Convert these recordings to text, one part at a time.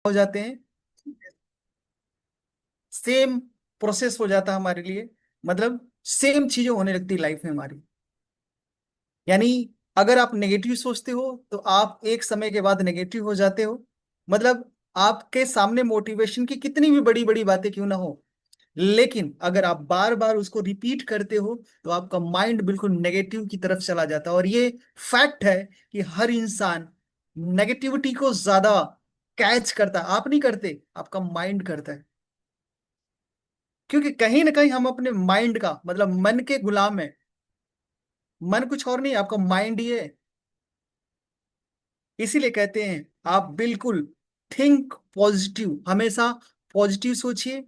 हो जाते हैं, सेम प्रोसेस हो जाता है हमारे लिए। मतलब सेम चीजें होने लगती है लाइफ में हमारी। यानी अगर आप नेगेटिव सोचते हो तो आप एक समय के बाद नेगेटिव हो जाते हो। मतलब आपके सामने मोटिवेशन की कितनी भी बड़ी बड़ी बातें क्यों ना हो, लेकिन अगर आप बार बार उसको रिपीट करते हो तो आपका माइंड बिल्कुल नेगेटिव की तरफ चला जाता है। और ये फैक्ट है कि हर इंसान नेगेटिविटी को ज्यादा कैच करता है। आप नहीं करते, आपका माइंड करता है। क्योंकि कहीं ना कहीं हम अपने माइंड का मतलब मन के गुलाम है। मन कुछ और नहीं, आपका माइंड ही है। इसीलिए कहते हैं आप बिल्कुल थिंक पॉजिटिव, हमेशा पॉजिटिव सोचिए।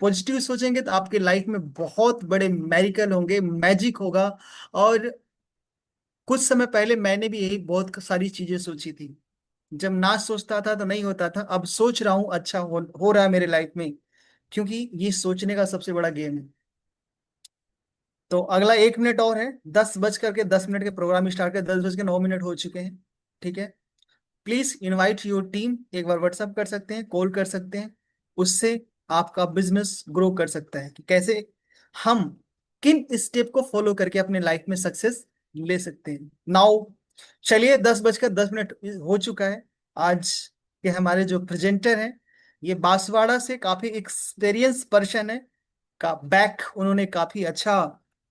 पॉजिटिव सोचेंगे तो आपके लाइफ में बहुत बड़े मैरिकल होंगे, मैजिक होगा। और कुछ समय पहले मैंने भी यही बहुत सारी चीजें सोची थी। जब ना सोचता था तो नहीं होता था, अब सोच रहा हूँ, अच्छा हो रहा है मेरे लाइफ में। क्योंकि ये सोचने का सबसे बड़ा गेम है। तो अगला 1 मिनट और है, 10 बज करके 10 मिनट के प्रोग्राम स्टार्ट कर, 10 बज के 9 मिनट हो चुके हैं। ठीक है। प्लीज इनवाइट योर टीम, एक बार व्हाट्सअप कर सकते हैं, कॉल कर सकते हैं। उससे आपका बिजनेस ग्रो कर सकता है कि कैसे हम किन स्टेप को फॉलो करके अपने लाइफ में सक्सेस ले सकते हैं। नाउ चलिए, 10 बजकर 10 मिनट हो चुका है। आज के हमारे जो प्रेजेंटर हैं, ये बांसवाड़ा से काफी एक्सपीरियंस पर्सन है। का बैक उन्होंने काफी अच्छा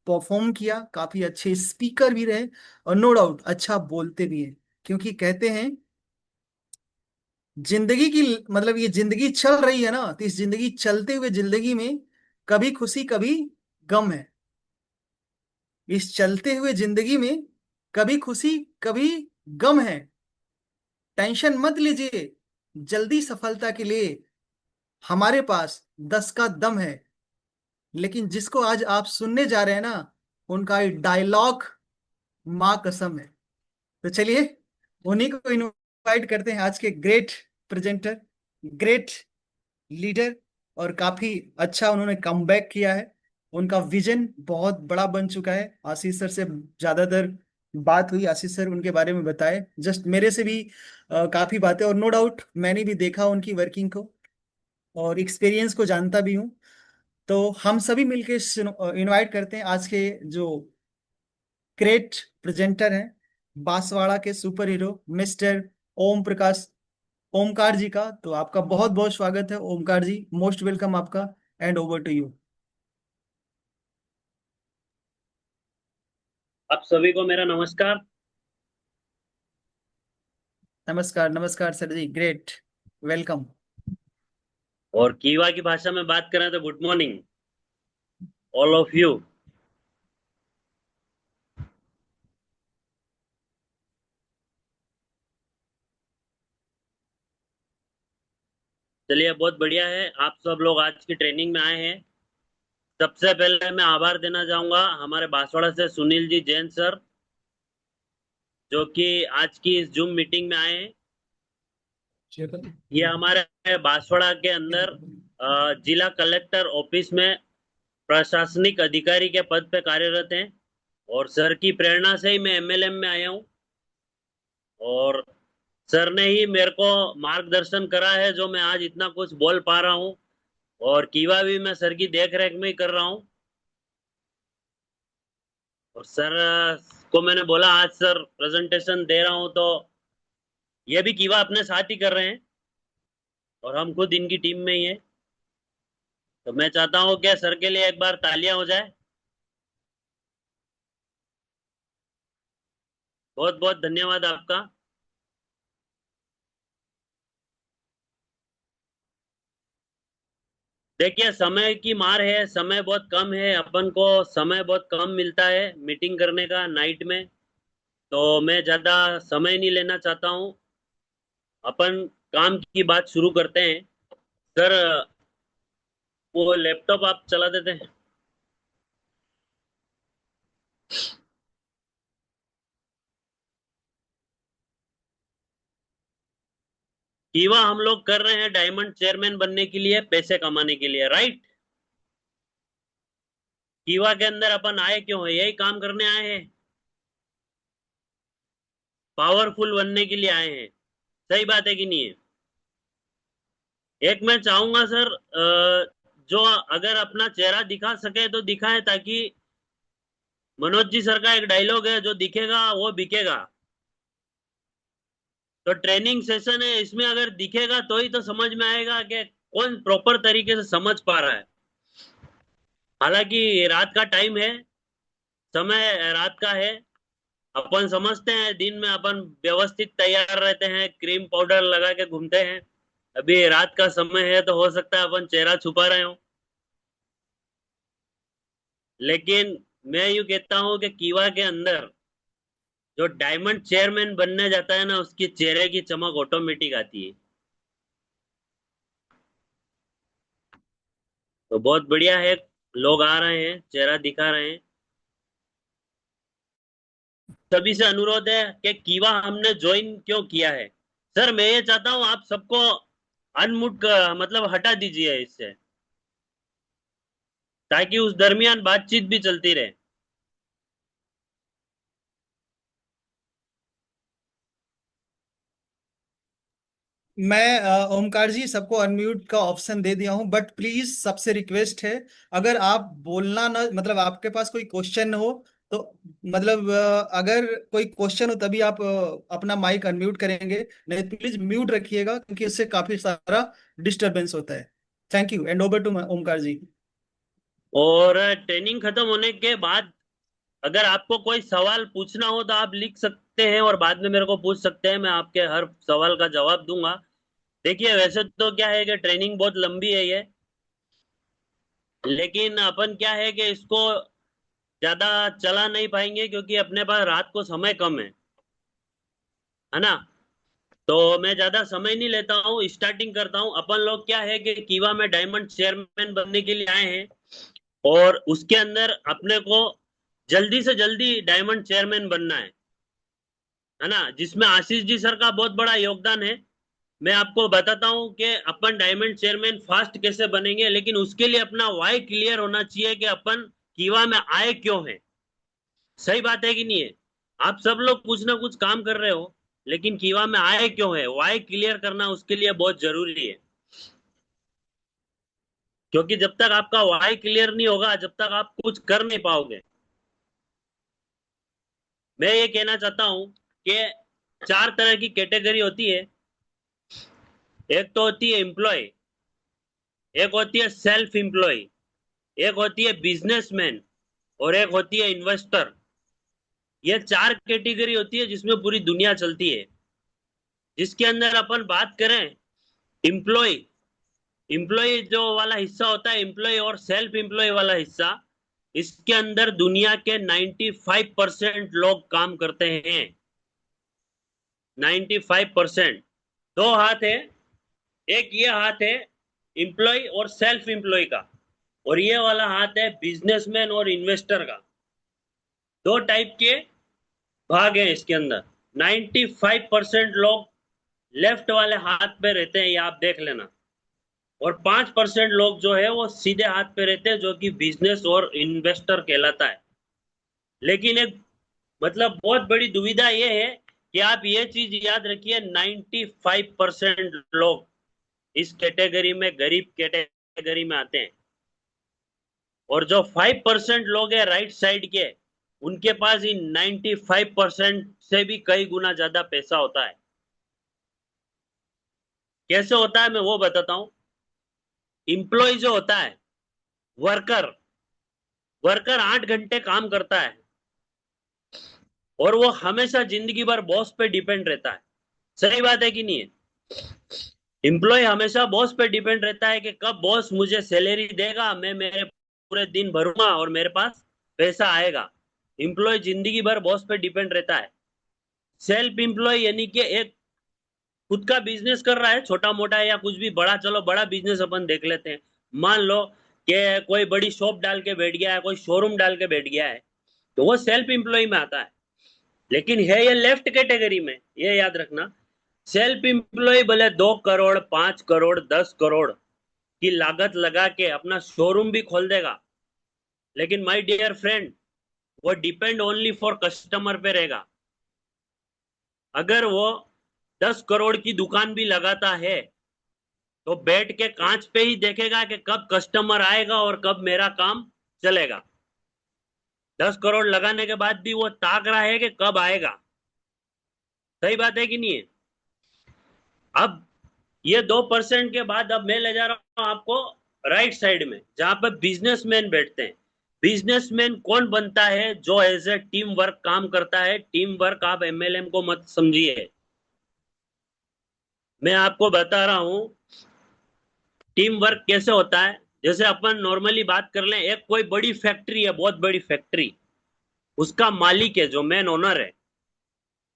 परफॉर्म किया, काफी अच्छे स्पीकर भी रहे, और नो डाउट अच्छा बोलते भी हैं। क्योंकि कहते हैं जिंदगी की मतलब ये जिंदगी चल रही है ना, तो इस जिंदगी चलते हुए जिंदगी में कभी खुशी कभी गम है। इस चलते हुए जिंदगी में कभी खुशी कभी गम है। टेंशन मत लीजिए, जल्दी सफलता के लिए हमारे पास 10 का दम है। लेकिन जिसको आज आप सुनने जा रहे हैं ना, उनका डायलॉग माँ कसम है। तो चलिए उन्हीं को इनवाइट करते हैं, आज के ग्रेट प्रेजेंटर, ग्रेट लीडर। और काफी अच्छा उन्होंने कमबैक किया है। उनका विजन बहुत बड़ा बन चुका है। आशीष सर से ज्यादातर बात हुई, आशीष सर उनके बारे में बताए, जस्ट मेरे से भी काफी बातें। और नो डाउट मैंने भी देखा उनकी वर्किंग को और एक्सपीरियंस को जानता भी हूँ। तो हम सभी मिलके इनवाइट करते हैं आज के जो ग्रेट प्रेजेंटर हैं, बांसवाड़ा के super hero mister Om Prakash, Omkar ji का। तो आपका बहुत बहुत स्वागत है ओमकार जी, मोस्ट वेलकम आपका। And over to you. आप सभी को मेरा नमस्कार। नमस्कार नमस्कार सर जी, ग्रेट, वेलकम। और कीवा की भाषा में बात करें तो good morning all of you. चलिए, बहुत बढ़िया है आप सब लोग आज की ट्रेनिंग में आए हैं। सबसे पहले मैं आभार देना चाहूंगा हमारे बांसवाड़ा से सुनील जी जैन सर, जो कि आज की इस जूम मीटिंग में आए हैं। ये हमारे बांसवाड़ा के अंदर जिला कलेक्टर ऑफिस में प्रशासनिक अधिकारी के पद पे कार्यरत हैं। और सर की प्रेरणा से ही मैं एमएलएम में आया हूँ। और सर ने ही मेरे को मार्गदर्शन करा है जो मैं आज इतना कुछ बोल पा रहा हूँ। और कीवा भी मैं सर की देख रेख में ही कर रहा हूँ। और सर को मैंने बोला आज सर प्रेजेंटेशन दे रहा हूँ, तो ये भी कीवा अपने साथ ही कर रहे हैं और हम खुद इनकी टीम में ही है। तो मैं चाहता हूँ कि सर के लिए एक बार तालियां हो जाए। बहुत बहुत धन्यवाद आपका। देखिए, समय की मार है, समय बहुत कम है, अपन को समय बहुत कम मिलता है मीटिंग करने का नाइट में। तो मैं ज्यादा समय नहीं लेना चाहता हूँ। अपन काम की बात शुरू करते हैं। सर, वो लैपटॉप आप चला देते हैं। कीवा हम लोग कर रहे हैं डायमंड चेयरमैन बनने के लिए, पैसे कमाने के लिए, राइट। कीवा के अंदर अपन आए क्यों है? यही काम करने आए हैं, पावरफुल बनने के लिए आए हैं। सही बात है कि नहीं है? एक मैं चाहूंगा सर, जो अगर अपना चेहरा दिखा सके तो दिखाएं, ताकि मनोज जी सर का एक डायलॉग है, जो दिखेगा वो बिकेगा। तो ट्रेनिंग सेशन है, इसमें अगर दिखेगा तो ही तो समझ में आएगा कि कौन प्रॉपर तरीके से समझ पा रहा है। हालांकि रात का टाइम है, समय रात का है, अपन समझते हैं दिन में अपन व्यवस्थित तैयार रहते हैं, क्रीम पाउडर लगा के घूमते हैं। अभी रात का समय है तो हो सकता है अपन चेहरा छुपा रहे हो। लेकिन मैं यूं कहता हूं कि कीवा के अंदर जो डायमंड चेयरमैन बनने जाता है ना, उसके चेहरे की चमक ऑटोमेटिक आती है। तो बहुत बढ़िया है, लोग आ रहे हैं, चेहरा दिखा रहे हैं। सभी से अनुरोध है कि कीवा हमने ज्वाइन क्यों किया है। सर मैं ये चाहता हूं आप सबको अनम्यूट मतलब हटा दीजिए इससे, ताकि उस दरमियान बातचीत भी चलती रहे। मैं ओमकार जी सबको अनम्यूट का ऑप्शन दे दिया हूं, बट प्लीज सबसे रिक्वेस्ट है, अगर आप बोलना ना, मतलब आपके पास कोई क्वेश्चन हो तो, मतलब अगर कोई क्वेश्चन हो तभी आप अपना माइक अनम्यूट करेंगे, नहीं तो प्लीज म्यूट रखिएगा, क्योंकि इससे काफी सारा डिस्टरबेंस होता है। Thank you, and over to Omkar ji. और ट्रेनिंग खत्म होने के बाद अगर आपको कोई सवाल पूछना हो तो आप लिख सकते हैं और बाद में मेरे को पूछ सकते हैं, मैं आपके हर सवाल का जवाब दूंगा। देखिए वैसे तो क्या है कि ट्रेनिंग बहुत लंबी है ये, लेकिन अपन क्या है कि इसको ज्यादा चला नहीं पाएंगे, क्योंकि अपने पास रात को समय कम है ना। तो मैं ज्यादा समय नहीं लेता हूँ, स्टार्टिंग करता हूँ। अपन लोग क्या है कि कीवा में डायमंड चेयरमैन बनने के लिए आए हैं, और उसके अंदर अपने को जल्दी से जल्दी डायमंड चेयरमैन बनना है ना, जिसमें आशीष जी सर का बहुत बड़ा योगदान है। मैं आपको बताता हूँ कि अपन डायमंड चेयरमैन फास्ट कैसे बनेंगे, लेकिन उसके लिए अपना वाई क्लियर होना चाहिए कि अपन कीवा में आए क्यों है। सही बात है कि नहीं है? आप सब लोग कुछ ना कुछ काम कर रहे हो, लेकिन कीवा में आए क्यों है, वाई क्लियर करना उसके लिए बहुत जरूरी है। क्योंकि जब तक आपका वाई क्लियर नहीं होगा, जब तक आप कुछ कर नहीं पाओगे। मैं ये कहना चाहता हूं कि चार तरह की कैटेगरी होती है। एक तो होती है एम्प्लॉय, एक होती है सेल्फ एम्प्लॉय, एक होती है बिजनेसमैन, और एक होती है इन्वेस्टर। ये चार कैटेगरी होती है जिसमें पूरी दुनिया चलती है। जिसके अंदर अपन बात करें एम्प्लॉय, एम्प्लॉय जो वाला हिस्सा होता है, एम्प्लॉय और सेल्फ एम्प्लॉय वाला हिस्सा, इसके अंदर दुनिया के 95% लोग काम करते हैं। 95%। दो हाथ है, एक ये हाथ है एम्प्लॉय और सेल्फ एम्प्लॉय का, और ये वाला हाथ है बिजनेसमैन और इन्वेस्टर का। दो टाइप के भाग हैं इसके अंदर। 95% लोग लेफ्ट वाले हाथ पे रहते हैं, ये आप देख लेना। और 5% लोग जो है वो सीधे हाथ पे रहते हैं, जो कि बिजनेस और इन्वेस्टर कहलाता है। लेकिन एक मतलब बहुत बड़ी दुविधा ये है कि आप ये चीज याद रखिए, 95% लोग इस कैटेगरी में, गरीब कैटेगरी में आते हैं। और जो 5% लोग हैं राइट साइड के, उनके पास इन 95% से भी कई गुना ज्यादा पैसा होता है। कैसे होता है मैं वो बताता हूँ। इंप्लॉय जो होता है, वर्कर, वर्कर 8 घंटे काम करता है, और वो हमेशा जिंदगी भर बॉस पे डिपेंड रहता है। सही बात है कि नहीं है? एम्प्लॉय हमेशा बॉस पे डिपेंड रहता है कि कब बॉस मुझे सैलरी देगा, मैं मेरे पूरे दिन भरूंगा और मेरे पास पैसा आएगा। एम्प्लॉय जिंदगी भर बॉस पे डिपेंड रहता है। सेल्फ एम्प्लॉय यानी कि एक खुद का बिजनेस कर रहा है, छोटा मोटा या कुछ भी बड़ा, चलो बड़ा बिजनेस अपन देख लेते हैं। मान लो कि कोई बड़ी शॉप डाल के बैठ गया है, कोई शोरूम डाल के बैठ गया है, तो वो सेल्फ एम्प्लॉय में आता है। लेकिन है ये लेफ्ट कैटेगरी में, ये याद रखना। सेल्फ एम्प्लॉय भले 2 करोड़, 5 करोड़, 10 करोड़ की लागत लगा के अपना शोरूम भी खोल देगा, लेकिन माय डियर फ्रेंड, वो डिपेंड ओनली फॉर कस्टमर पे रहेगा। अगर वो 10 करोड़ की दुकान भी लगाता है, तो बैठ के कांच पे ही देखेगा कि कब कस्टमर आएगा और कब मेरा काम चलेगा। 10 करोड़ लगाने के बाद भी वो ताक रहा है कि कब आएगा। सही बात है कि नहीं है? अब ये 2% के बाद अब मैं ले जा रहा हूं आपको राइट साइड में, जहां पर बिजनेसमैन बैठते हैं। बिजनेसमैन कौन बनता है? जो एज ए टीम वर्क काम करता है। टीम वर्क आप एमएलएम को मत समझिए, मैं आपको बता रहा हूं टीम वर्क कैसे होता है। जैसे अपन नॉर्मली बात कर लें, एक कोई बड़ी फैक्ट्री है, बहुत बड़ी फैक्ट्री, उसका मालिक है जो मेन ओनर है,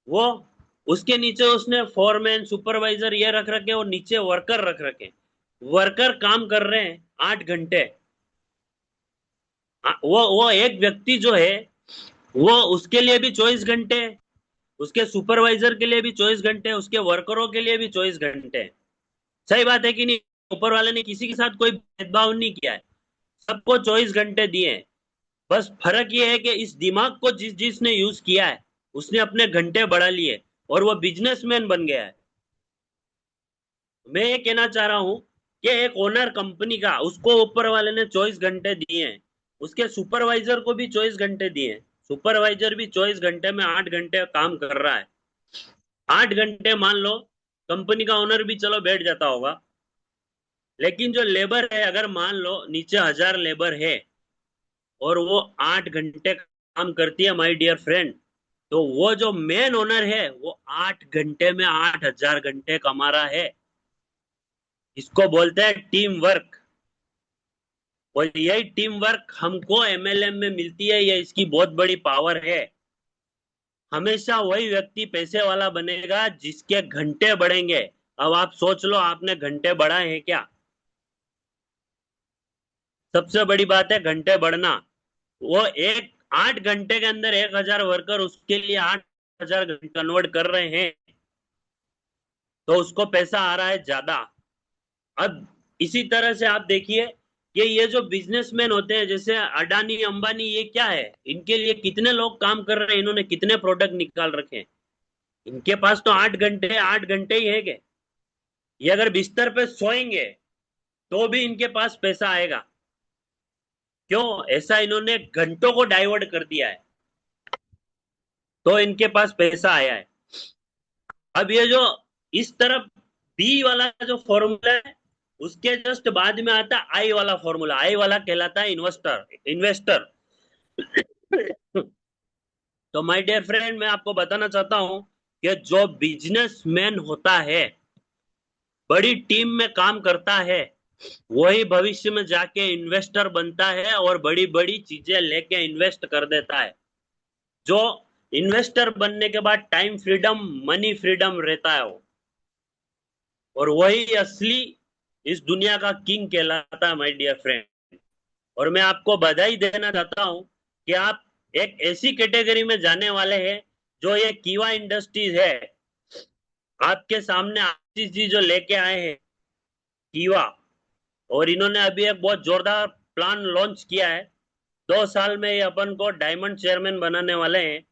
वो उसके नीचे उसने फोरमैन सुपरवाइजर ये रख रखे और नीचे वर्कर रख रखे। वर्कर काम कर रहे हैं 8 घंटे। वो एक व्यक्ति जो है, वो उसके लिए भी 24 घंटे, उसके सुपरवाइजर के लिए भी 24 घंटे, उसके वर्करों के लिए भी 24 घंटे। सही बात है कि नहीं? ऊपर वाले ने किसी के साथ कोई भेदभाव नहीं किया है, सबको 24 घंटे दिए हैं। बस फर्क ये है कि इस दिमाग को जिसने यूज किया है, उसने अपने घंटे बढ़ा लिए और वो बिजनेसमैन बन गया है। मैं ये कहना चाह रहा हूं कि एक ओनर कंपनी का, उसको ऊपर वाले ने 24 घंटे दिए हैं, उसके सुपरवाइजर को भी 24 घंटे दिए हैं। सुपरवाइजर भी 24 घंटे में 8 घंटे काम कर रहा है। 8 घंटे मान लो कंपनी का ओनर भी चलो बैठ जाता होगा, लेकिन जो लेबर है, अगर मान लो नीचे 1000 लेबर है और वो 8 घंटे काम करती है माय डियर फ्रेंड, तो वो जो मेन ओनर है वो 8 घंटे में 8000 घंटे कमा रहा है। इसको बोलते हैं टीम वर्क। और यही टीम वर्क हमको एमएलएम में मिलती है, ये इसकी बहुत बड़ी पावर है। हमेशा वही व्यक्ति पैसे वाला बनेगा जिसके घंटे बढ़ेंगे। अब आप सोच लो, आपने घंटे बढ़ाए हैं क्या? सबसे बड़ी बात है घंटे बढ़ना। वो एक 8 घंटे के अंदर 1000 वर्कर उसके लिए 8000 कन्वर्ट कर रहे हैं, तो उसको पैसा आ रहा है ज्यादा। अब इसी तरह से आप देखिए कि ये जो बिजनेसमैन होते हैं, जैसे अडानी अंबानी, ये क्या है, इनके लिए कितने लोग काम कर रहे हैं, इन्होंने कितने प्रोडक्ट निकाल रखे हैं। इनके पास तो 8 घंटे 8 घंटे ही है के। ये अगर बिस्तर पे सोएंगे तो भी इनके पास पैसा आएगा। क्यों? ऐसा इन्होंने घंटों को डाइवर्ट कर दिया है, तो इनके पास पैसा आया है। अब ये जो इस तरफ बी वाला जो फॉर्मूला है, उसके जस्ट बाद में आता है आई वाला फॉर्मूला। आई वाला कहलाता है इन्वेस्टर। इन्वेस्टर। तो माय डियर फ्रेंड, मैं आपको बताना चाहता हूं कि जो बिजनेसमैन होता है, बड़ी टीम में काम करता है, वही भविष्य में जाके इन्वेस्टर बनता है और बड़ी बड़ी चीजें लेके इन्वेस्ट कर देता है। जो इन्वेस्टर बनने के बाद टाइम फ्रीडम, मनी फ्रीडम रहता है वो, और वही असली इस दुनिया का किंग कहलाता है माय डियर फ्रेंड। और मैं आपको बधाई देना चाहता हूं कि आप एक ऐसी कैटेगरी में जाने वाले हैं जो ये कीवा इंडस्ट्रीज है। आपके सामने आशीष जी जो लेके आए हैं कीवा, और इन्होंने अभी एक बहुत जोरदार प्लान लॉन्च किया है। 2 साल में ये अपन को डायमंड चेयरमैन बनाने वाले हैं।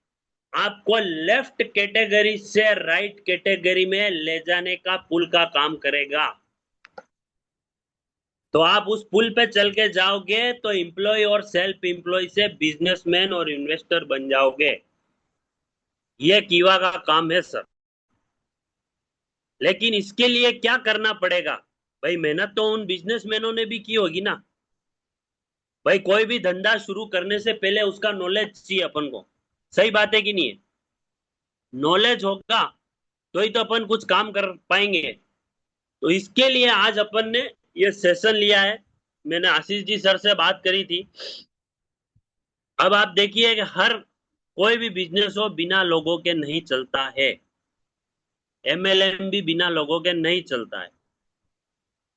आपको लेफ्ट कैटेगरी से राइट कैटेगरी में ले जाने का पुल का काम करेगा। तो आप उस पुल पे चल के जाओगे तो एम्प्लॉय और सेल्फ एम्प्लॉय से बिजनेसमैन और इन्वेस्टर बन जाओगे। ये कीवा का काम है सर। लेकिन इसके लिए क्या करना पड़ेगा? भाई मेहनत तो उन बिजनेसमैनों ने भी की होगी ना। भाई कोई भी धंधा शुरू करने से पहले उसका नॉलेज चाहिए अपन को। सही बात है कि नहीं है? नॉलेज होगा तो ही तो अपन कुछ काम कर पाएंगे। तो इसके लिए आज अपन ने ये सेशन लिया है। मैंने आशीष जी सर से बात करी थी। अब आप देखिए कि हर कोई भी बिजनेस हो बिना लोगों के नहीं चलता है। एमएलएम भी बिना लोगों के नहीं चलता है।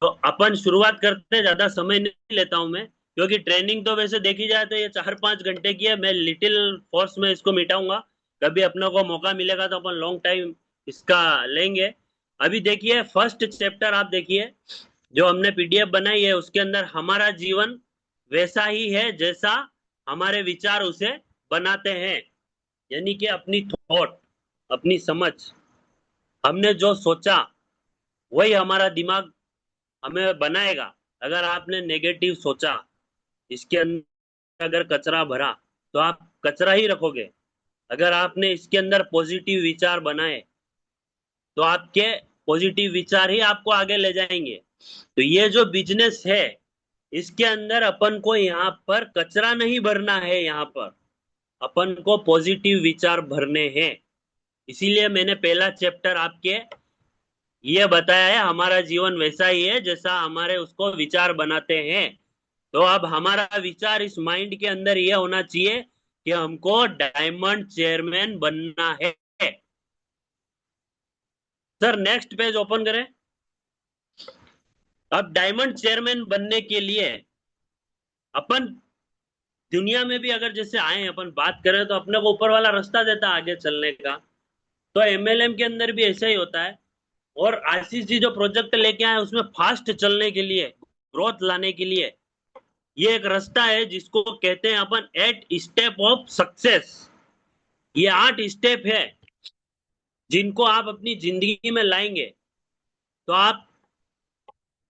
तो अपन शुरुआत करते हैं, ज्यादा समय नहीं लेता हूं मैं, क्योंकि ट्रेनिंग तो वैसे देखी जाए तो ये 4-5 घंटे की है। मैं लिटिल फोर्स में इसको मिटाऊंगा। कभी अपने को मौका मिलेगा तो अपन लॉन्ग टाइम इसका लेंगे। अभी देखिए फर्स्ट चैप्टर आप देखिए, जो हमने पीडीएफ बनाई है उसके अंदर हमारा जीवन वैसा ही है जैसा हमारे विचार उसे बनाते हैं। यानी कि अपनी थॉट, अपनी समझ, हमने जो सोचा वही हमारा दिमाग हमें बनाएगा। अगर आपने नेगेटिव सोचा, इसके अंदर अगर कचरा भरा, तो आप कचरा ही रखोगे। अगर आपने इसके अंदर पॉजिटिव विचार बनाए, तो आपके पॉजिटिव विचार ही आपको आगे ले जाएंगे। तो ये जो बिजनेस है, इसके अंदर अपन को यहाँ पर कचरा नहीं भरना है, यहाँ पर अपन को पॉजिटिव विचार भरने हैं। इसीलिए मैंने पहला चैप्टर आपके ये बताया है, हमारा जीवन वैसा ही है जैसा हमारे उसको विचार बनाते हैं। तो अब हमारा विचार इस माइंड के अंदर ये होना चाहिए कि हमको डायमंड चेयरमैन बनना है। सर नेक्स्ट पेज ओपन करें। अब डायमंड चेयरमैन बनने के लिए अपन दुनिया में भी अगर जैसे आए अपन बात करें, तो अपने को ऊपर वाला रास्ता देता है आगे चलने का। तो एमएलएम के अंदर भी ऐसा ही होता है। और आशीष जी जो प्रोजेक्ट लेके आए उसमें फास्ट चलने के लिए, ग्रोथ लाने के लिए, ये एक रास्ता है जिसको कहते हैं अपन 8 स्टेप ऑफ सक्सेस। ये 8 स्टेप है जिनको आप अपनी जिंदगी में लाएंगे तो आप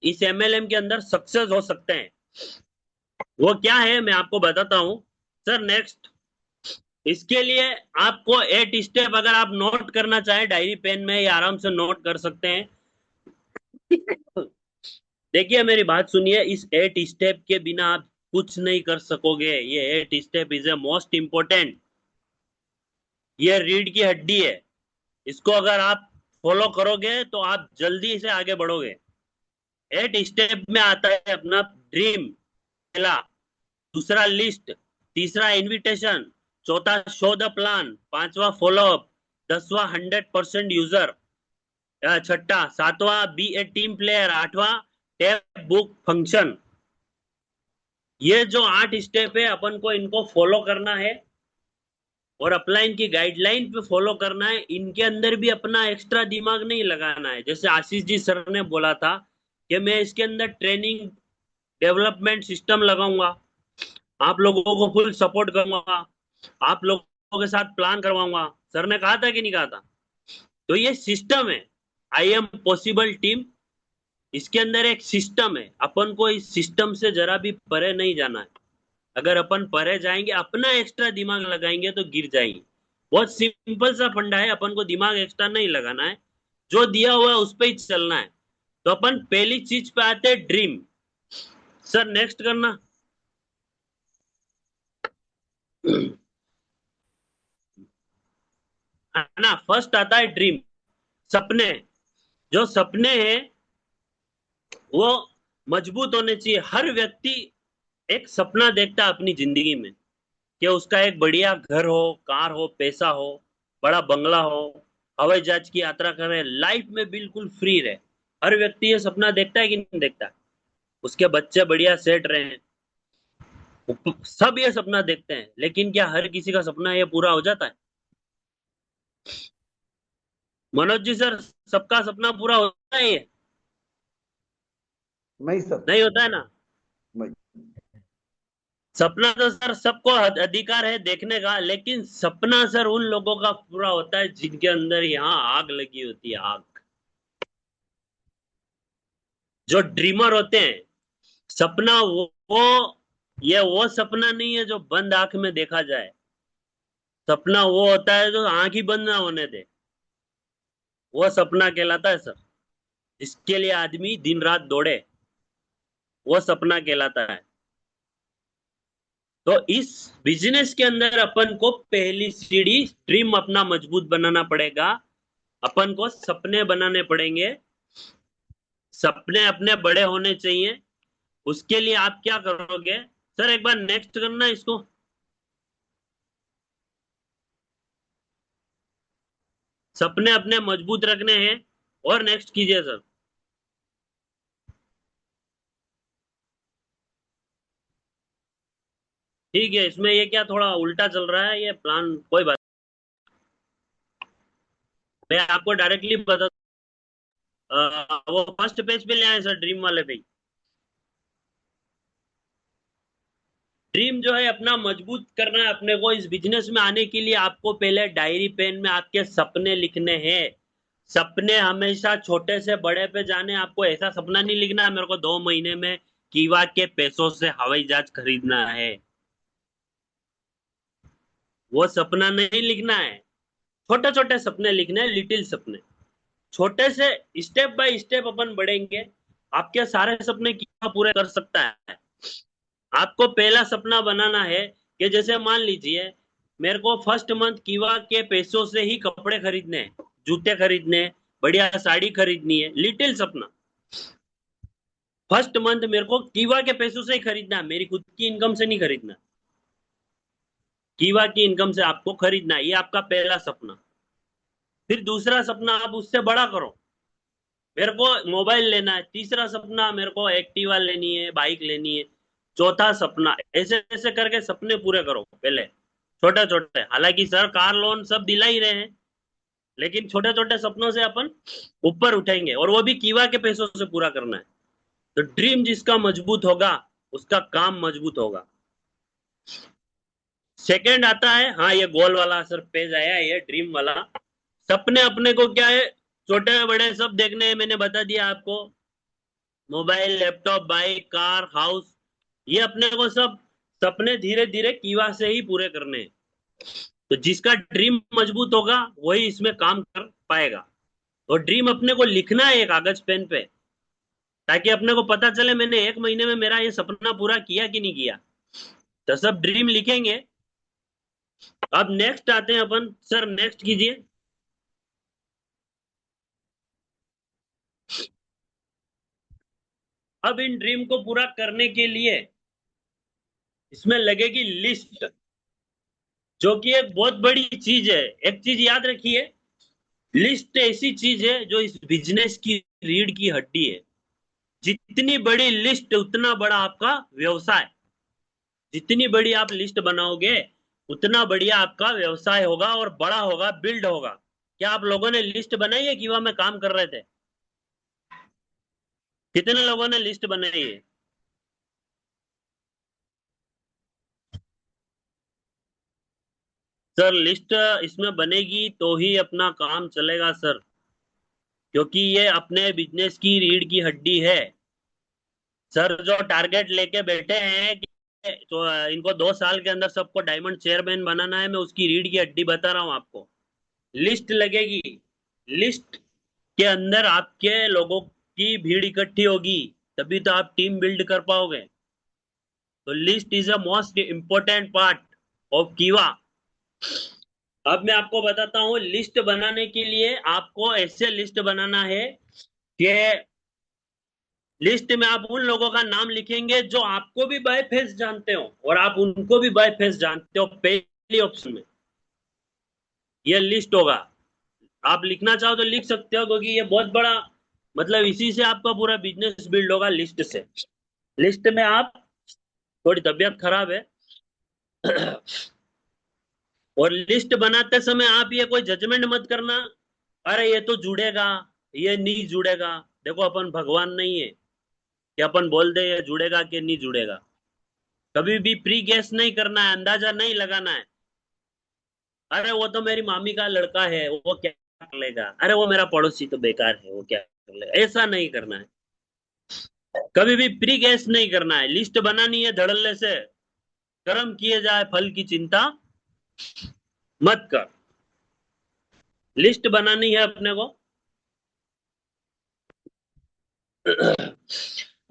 इस एमएलएम के अंदर सक्सेस हो सकते हैं। वो क्या है मैं आपको बताता हूं। सर नेक्स्ट, इसके लिए आपको 8 स्टेप अगर आप नोट करना चाहें डायरी पेन में, या आराम से नोट कर सकते हैं। देखिए मेरी बात सुनिए, इस 8 स्टेप के बिना आप कुछ नहीं कर सकोगे। ये 8 step is a most important. ये रीढ़ की हड्डी है। इसको अगर आप फॉलो करोगे तो आप जल्दी से आगे बढ़ोगे। 8 स्टेप में आता है अपना ड्रीम, पहला। दूसरा लिस्ट, तीसरा इनविटेशन, चौथा शो द प्लान, पांचवा फॉलोअप, 10वां 100% यूजर, छठा, सातवां बी ए टीम प्लेयर, आठवां टैब बुक फंक्शन। ये जो 8 स्टेप है अपन को इनको फॉलो करना है और अपना इनकी गाइडलाइन पे फॉलो करना है। इनके अंदर भी अपना एक्स्ट्रा दिमाग नहीं लगाना है। जैसे आशीष जी सर ने बोला था कि मैं इसके अंदर ट्रेनिंग डेवलपमेंट सिस्टम लगाऊंगा, आप लोगों को फुल सपोर्ट करूंगा, आप लोगों के साथ प्लान करवाऊंगा। सर ने कहा था कि नहीं कहा था? तो ये सिस्टम है, आई एम पॉसिबल टीम। इसके अंदर एक सिस्टम है, अपन को इस सिस्टम से जरा भी परे नहीं जाना है। अगर अपन परे जाएंगे, अपना एक्स्ट्रा दिमाग लगाएंगे तो गिर जाएंगे। बहुत सिंपल सा फंडा है, अपन को दिमाग एक्स्ट्रा नहीं लगाना है, जो दिया हुआ है उस पर ही चलना है। तो अपन पहली चीज पे आते हैं, ड्रीम। सर नेक्स्ट करना। है ना, फर्स्ट आता है ड्रीम, सपने। जो सपने हैं वो मजबूत होने चाहिए। हर व्यक्ति एक सपना देखता है अपनी जिंदगी में कि उसका एक बढ़िया घर हो, कार हो, पैसा हो, बड़ा बंगला हो, हवाई जहाज की यात्रा करे, लाइफ में बिल्कुल फ्री रहे। हर व्यक्ति ये सपना देखता है कि नहीं देखता? उसके बच्चे बढ़िया सेट रहे, सब ये सपना देखते हैं। लेकिन क्या हर किसी का सपना ये पूरा हो जाता है? मनोज जी सर, सबका सपना पूरा होता है ये? नहीं सर, नहीं होता है ना। नहीं। सपना तो सर सबको अधिकार है देखने का, लेकिन सपना सर उन लोगों का पूरा होता है जिनके अंदर यहाँ आग लगी होती है, आग। जो ड्रीमर होते हैं, सपना वो ये वो सपना नहीं है जो बंद आंख में देखा जाए। सपना वो होता है जो आंख ही बंद ना होने दे, वो सपना कहलाता है सर। जिसके लिए आदमी दिन रात दौड़े, वो सपना कहलाता है। तो इस बिजनेस के अंदर अपन को पहली सीढ़ी ड्रीम अपना मजबूत बनाना पड़ेगा। अपन को सपने बनाने पड़ेंगे, सपने अपने बड़े होने चाहिए। उसके लिए आप क्या करोगे? सर एक बार नेक्स्ट करना इसको। सपने अपने मजबूत रखने हैं, और नेक्स्ट कीजिए सर। ठीक है, इसमें ये क्या थोड़ा उल्टा चल रहा है ये प्लान, कोई बात। मैं आपको डायरेक्टली बता, वो फर्स्ट पेज पे ले आए सर, ड्रीम वाले पे। ड्रीम जो है अपना मजबूत करना है अपने को। इस बिजनेस में आने के लिए आपको पहले डायरी पेन में आपके सपने लिखने हैं। सपने हमेशा छोटे से बड़े पे जाने। आपको ऐसा सपना नहीं लिखना है मेरे को 2 महीने में कीवा के पैसों से हवाई जहाज खरीदना है, वो सपना नहीं लिखना है। छोटे छोटे सपने लिखने हैं, लिटिल सपने। छोटे से स्टेप बाय स्टेप अपन बढ़ेंगे, आपके सारे सपने कीवा पूरे कर सकता है। आपको पहला सपना बनाना है कि जैसे मान लीजिए मेरे को फर्स्ट मंथ कीवा के पैसों से ही कपड़े खरीदने हैं, जूते खरीदने हैं, बढ़िया साड़ी खरीदनी है। लिटिल सपना, फर्स्ट मंथ मेरे को कीवा के पैसों से ही खरीदना है, मेरी खुद की इनकम से नहीं खरीदना। कीवा की इनकम से आपको खरीदना है, ये आपका पहला सपना। फिर दूसरा सपना आप उससे बड़ा करो, मेरे को मोबाइल लेना है। तीसरा सपना मेरे को एक्टिवा लेनी है, बाइक लेनी है। चौथा सपना, ऐसे ऐसे करके सपने पूरे करो पहले, छोटे छोटे। हालांकि सर कार लोन सब दिला ही रहे हैं, लेकिन छोटे छोटे सपनों से अपन ऊपर उठेंगे, और वो भी कीवा के पैसों से पूरा करना है। तो ड्रीम जिसका मजबूत होगा उसका काम मजबूत होगा। सेकंड आता है, हाँ ये गोल वाला सर पेज आया, ये ड्रीम वाला। सपने अपने को क्या है, छोटे बड़े सब देखने हैं, मैंने बता दिया आपको। Mobile, laptop, bike, car, house, ये अपने को सब सपने धीरे धीरे कीवा से ही पूरे करने हैं। तो जिसका ड्रीम मजबूत होगा वही इसमें काम कर पाएगा। और ड्रीम अपने को लिखना है एक कागज पेन पे, ताकि अपने को पता चले मैंने 1 महीने में मेरा ये सपना पूरा किया कि नहीं किया। तो सब ड्रीम लिखेंगे। अब नेक्स्ट आते हैं अपन, सर नेक्स्ट कीजिए। अब इन ड्रीम को पूरा करने के लिए इसमें लगेगी लिस्ट, जो कि एक बहुत बड़ी चीज है। एक चीज याद रखिए, लिस्ट ऐसी चीज है जो इस बिजनेस की रीढ़ की हड्डी है। जितनी बड़ी लिस्ट उतना बड़ा आपका व्यवसाय। जितनी बड़ी आप लिस्ट बनाओगे उतना बढ़िया आपका व्यवसाय होगा और बड़ा होगा, बिल्ड होगा। क्या आप लोगों ने लिस्ट बनाई है कि वहां में काम कर रहे थे? कितने लोगों ने लिस्ट बनाई है? सर लिस्ट इसमें बनेगी तो ही अपना काम चलेगा सर, क्योंकि ये अपने बिजनेस की रीढ़ की हड्डी है। सर जो टारगेट लेके बैठे हैं कि तो इनको 2 साल के अंदर सबको डायमंड चेयरमैन बनाना है, मैं उसकी रीढ़ की हड्डी बता रहा हूँ आपको। लिस्ट लगेगी, लिस्ट के अंदर आपके लोगों की भीड़ इकट्ठी होगी, तभी तो आप टीम बिल्ड कर पाओगे। तो list is a most important part of कीवा। अब मैं आपको बताता हूँ, लिस्ट बनाने के लिए आपको ऐसे लिस्ट बनाना है कि लिस्ट में आप उन लोगों का नाम लिखेंगे जो आपको भी बाय फेस जानते हो और आप उनको भी बाय फेस जानते हो। पहली ऑप्शन में ये लिस्ट होगा। आप लिखना चाहो तो लिख सकते हो, क्योंकि ये बहुत बड़ा, मतलब इसी से आपका पूरा बिजनेस बिल्ड होगा, लिस्ट से। लिस्ट में आप, थोड़ी तबीयत खराब है और लिस्ट बनाते समय आप ये कोई जजमेंट मत करना, अरे ये तो जुड़ेगा, ये नहीं जुड़ेगा। देखो अपन भगवान नहीं है कि अपन बोल दे ये जुड़ेगा कि नहीं जुड़ेगा। कभी भी प्री गेस नहीं करना है, अंदाजा नहीं लगाना है। अरे वो तो मेरी मामी का लड़का है, वो क्या कर लेगा, अरे वो मेरा पड़ोसी तो बेकार है, वो क्या कर लेगा, ऐसा नहीं करना है। कभी भी प्री गेस नहीं करना है, लिस्ट बनानी है धड़ल्ले से। कर्म किए जाए फल की चिंता मत कर। लिस्ट बनानी है अपने को।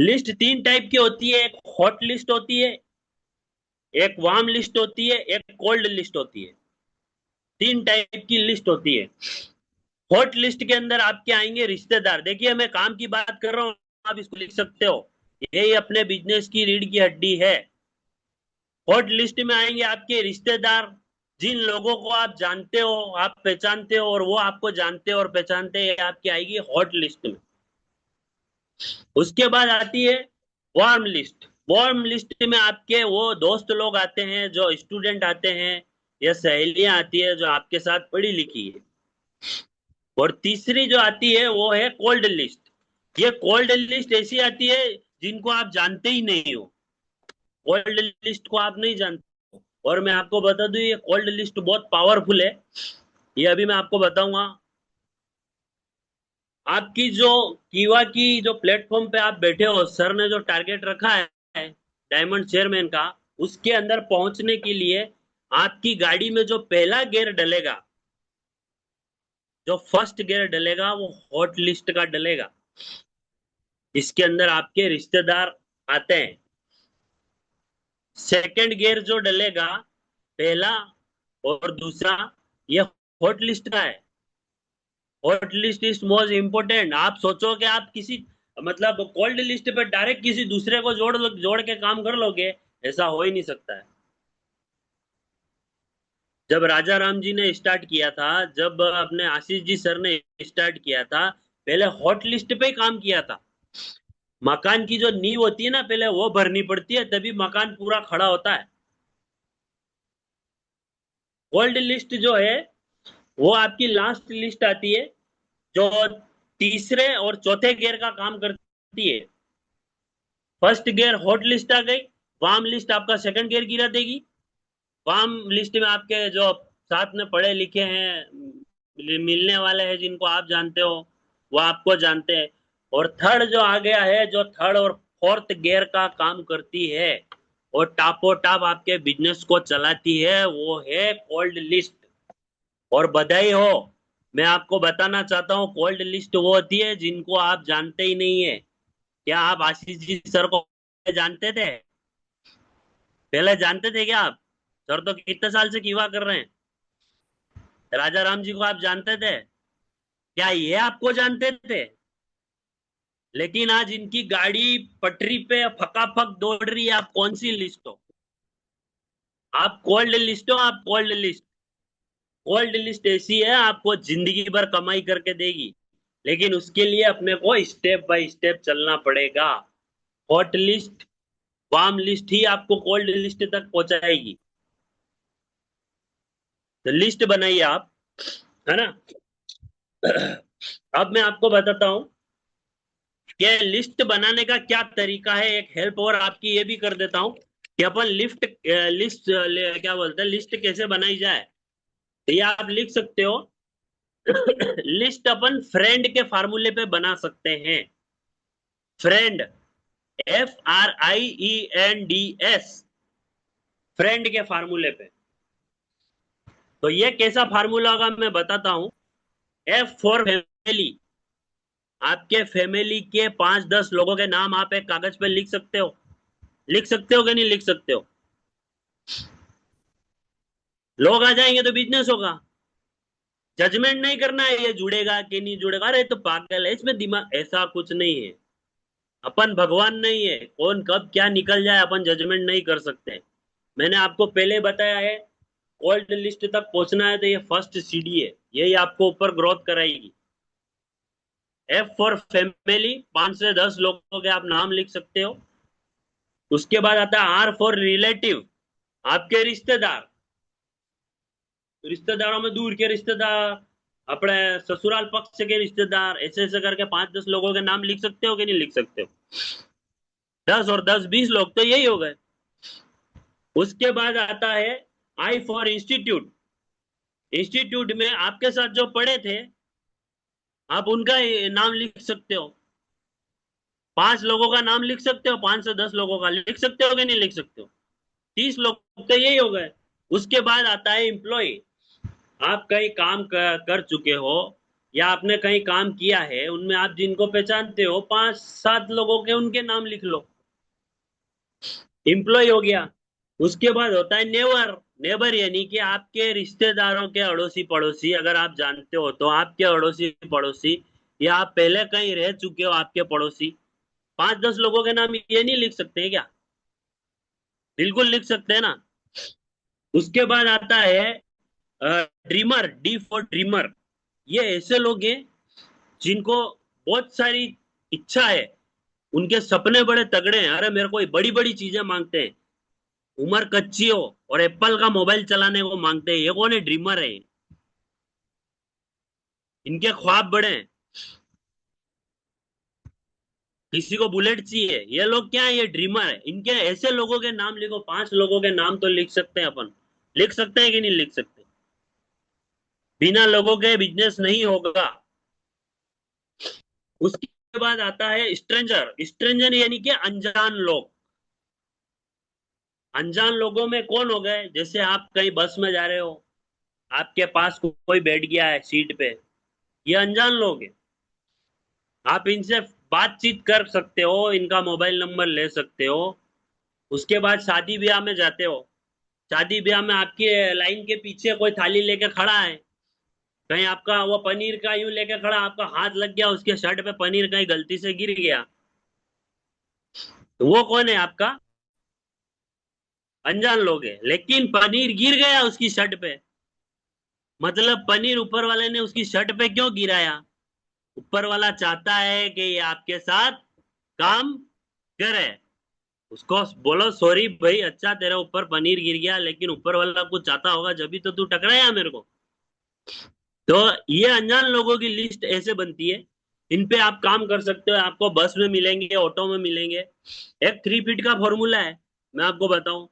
लिस्ट 3 टाइप की होती है, एक हॉट लिस्ट होती है, एक वार्म लिस्ट होती है, एक कोल्ड लिस्ट होती है। 3 टाइप की लिस्ट होती है। हॉट लिस्ट के अंदर आपके आएंगे रिश्तेदार। देखिए मैं काम की बात कर रहा हूँ, आप इसको लिख सकते हो, यही अपने बिजनेस की रीढ़ की हड्डी है। हॉट लिस्ट में आएंगे आपके रिश्तेदार, जिन लोगों को आप जानते हो, आप पहचानते हो, और वो आपको जानते हो और पहचानते हैं, आपकी आएगी हॉट लिस्ट में। उसके बाद आती है वार्म लिस्ट। वार्म लिस्ट में आपके वो दोस्त लोग आते हैं, जो स्टूडेंट आते हैं, या सहेलियां आती है जो आपके साथ पढ़ी लिखी है। और तीसरी जो आती है वो है कोल्ड लिस्ट। ये कोल्ड लिस्ट ऐसी आती है जिनको आप जानते ही नहीं हो, कोल्ड लिस्ट को आप नहीं जानते हो। और मैं आपको बता दूं ये कोल्ड लिस्ट बहुत पावरफुल है, ये अभी मैं आपको बताऊंगा। आपकी जो कीवा की जो प्लेटफॉर्म पे आप बैठे हो, सर ने जो टारगेट रखा है डायमंड चेयरमैन का, उसके अंदर पहुंचने के लिए आपकी गाड़ी में जो पहला गियर डलेगा, जो फर्स्ट गियर डलेगा, वो हॉट लिस्ट का डलेगा। इसके अंदर आपके रिश्तेदार आते हैं। सेकंड गियर जो डलेगा, पहला और दूसरा, ये हॉट लिस्ट का है। Hot list is most important. आप सोचो कि आप किसी मतलब कोल्ड लिस्ट पे डायरेक्ट किसी दूसरे को जोड़ के काम कर लोगे, ऐसा हो ही नहीं सकता है। जब राजा राम जी ने स्टार्ट किया था, जब अपने आशीष जी सर ने स्टार्ट किया था, पहले हॉट लिस्ट पे ही काम किया था। मकान की जो नींव होती है ना, पहले वो भरनी पड़ती है, तभी मकान पूरा खड़ा होता है। कोल्ड लिस्ट जो है, वो आपकी लास्ट लिस्ट आती है, जो तीसरे और चौथे गियर का काम करती है। फर्स्ट गियर हॉट लिस्ट आ गई, वार्म लिस्ट आपका सेकंड गियर गिरा देगी। वार्म लिस्ट में आपके जो साथ में पढ़े लिखे हैं, मिलने वाले हैं, जिनको आप जानते हो, वो आपको जानते हैं। और थर्ड जो आ गया है, जो थर्ड और फोर्थ गियर का काम करती है और टापो टाप आपके बिजनेस को चलाती है, वो है कोल्ड लिस्ट। और बधाई हो, मैं आपको बताना चाहता हूँ, कोल्ड लिस्ट वो होती है जिनको आप जानते ही नहीं है। क्या आप आशीष जी सर को जानते थे? पहले जानते थे क्या आप? सर तो कितने साल से कीवा कर रहे हैं। राजा राम जी को आप जानते थे? क्या ये आपको जानते थे? लेकिन आज इनकी गाड़ी पटरी पे फकाफक दौड़ रही है। आप कौन सी लिस्ट हो? आप कोल्ड लिस्ट हो, आप कोल्ड लिस्ट। कोल्ड लिस्ट ऐसी है, आपको जिंदगी भर कमाई करके देगी, लेकिन उसके लिए अपने को स्टेप बाय स्टेप चलना पड़ेगा। हॉट लिस्ट, वार्म लिस्ट ही आपको कोल्ड लिस्ट तक पहुंचाएगी। तो लिस्ट बनाइए आप, है ना। अब मैं आपको बताता हूं कि लिस्ट बनाने का क्या तरीका है। एक हेल्प और आपकी ये भी कर देता हूं कि अपन लिस्ट क्या बोलते हैं, लिस्ट कैसे बनाई जाए। तो ये आप लिख सकते हो। लिस्ट अपन फ्रेंड के फार्मूले पे बना सकते हैं। फ्रेंड, FRIENDS, फ्रेंड के फार्मूले पे। तो ये कैसा फार्मूला होगा मैं बताता हूं। F for family. आपके फैमिली के 5-10 लोगों के नाम आप एक कागज पे लिख सकते हो। लिख सकते हो कि नहीं लिख सकते हो? लोग आ जाएंगे तो बिजनेस होगा। जजमेंट नहीं करना है ये जुड़ेगा कि नहीं जुड़ेगा, अरे तो पागल है, इसमें दिमाग, ऐसा कुछ नहीं है। अपन भगवान नहीं है, कौन कब क्या निकल जाए अपन जजमेंट नहीं कर सकते। मैंने आपको पहले बताया है, कोल्ड लिस्ट तक पहुंचना है तो ये फर्स्ट सीढ़ी है, यही आपको ऊपर ग्रोथ कराएगी। F फॉर फैमिली, 5 से 10 लोगों के आप नाम लिख सकते हो। उसके बाद आता है R फॉर रिलेटिव, आपके रिश्तेदार। रिश्तेदारों में दूर के रिश्तेदार, अपने ससुराल पक्ष के रिश्तेदार, ऐसे ऐसे करके 5-10 लोगों के नाम लिख सकते हो कि नहीं लिख सकते हो? 10 और 10-20 लोग तो यही हो गए। उसके बाद आता है I फॉर इंस्टीट्यूट। इंस्टीट्यूट में आपके साथ जो पढ़े थे, आप उनका नाम लिख सकते हो। 5 लोगों का नाम लिख सकते हो, 5 से 10 लोगों का लिख सकते हो कि नहीं लिख सकते हो? 30 लोग तो यही हो गए। उसके बाद आता है एम्प्लॉय। आप कहीं काम कर चुके हो या आपने कहीं काम किया है, उनमें आप जिनको पहचानते हो, 5-7 लोगों के उनके नाम लिख लो। एम्प्लॉय हो गया। उसके बाद होता है नेवर। नेबर यानी कि आपके रिश्तेदारों के अड़ोसी पड़ोसी, अगर आप जानते हो तो आपके अड़ोसी पड़ोसी, या आप पहले कहीं रह चुके हो आपके पड़ोसी। 5-10 लोगों के नाम ये नहीं लिख सकते हैं क्या? बिल्कुल लिख सकते हैं ना। उसके बाद आता है ड्रीमर। D for dreamer. ये ऐसे लोग हैं जिनको बहुत सारी इच्छा है, उनके सपने बड़े तगड़े हैं, अरे मेरे को बड़ी बड़ी चीजें मांगते हैं। उम्र कच्ची हो और एप्पल का मोबाइल चलाने को मांगते हैं, ये कौन है? ड्रीमर है। इनके ख्वाब बड़े हैं। किसी को बुलेट चाहिए, ये लोग क्या है? ये ड्रीमर है। इनके ऐसे लोगों के नाम लिखो, 5 लोगों के नाम तो लिख सकते हैं अपन। लिख सकते हैं कि नहीं लिख सकते? बिना लोगों के बिजनेस नहीं होगा। उसके बाद आता है स्ट्रेंजर। स्ट्रेंजर यानी कि अनजान लोग। अनजान लोगों में कौन हो गए, जैसे आप कहीं बस में जा रहे हो, आपके पास कोई बैठ गया है सीट पे, ये अनजान लोग हैं। आप इनसे बातचीत कर सकते हो, इनका मोबाइल नंबर ले सकते हो। उसके बाद शादी ब्याह में जाते हो, शादी ब्याह में आपके लाइन के पीछे कोई थाली लेके खड़ा है, कहीं आपका वो पनीर का यूं लेके खड़ा, आपका हाथ लग गया उसके शर्ट पे, पनीर कहीं गलती से गिर गया, तो वो कौन है आपका? अनजान लोग है। लेकिन पनीर गिर गया उसकी शर्ट पे, मतलब पनीर ऊपर वाले ने उसकी शर्ट पे क्यों गिराया? ऊपर वाला चाहता है कि ये आपके साथ काम करे। उसको बोलो सॉरी भाई, अच्छा तेरे ऊपर पनीर गिर गया, लेकिन ऊपर वाला कुछ चाहता होगा जब भी तो तू टकराया मेरे को। तो ये अनजान लोगों की लिस्ट ऐसे बनती है। इन पे आप काम कर सकते हो, आपको बस में मिलेंगे, ऑटो में मिलेंगे। एक 3 फीट का फॉर्मूला है, मैं आपको बताऊं।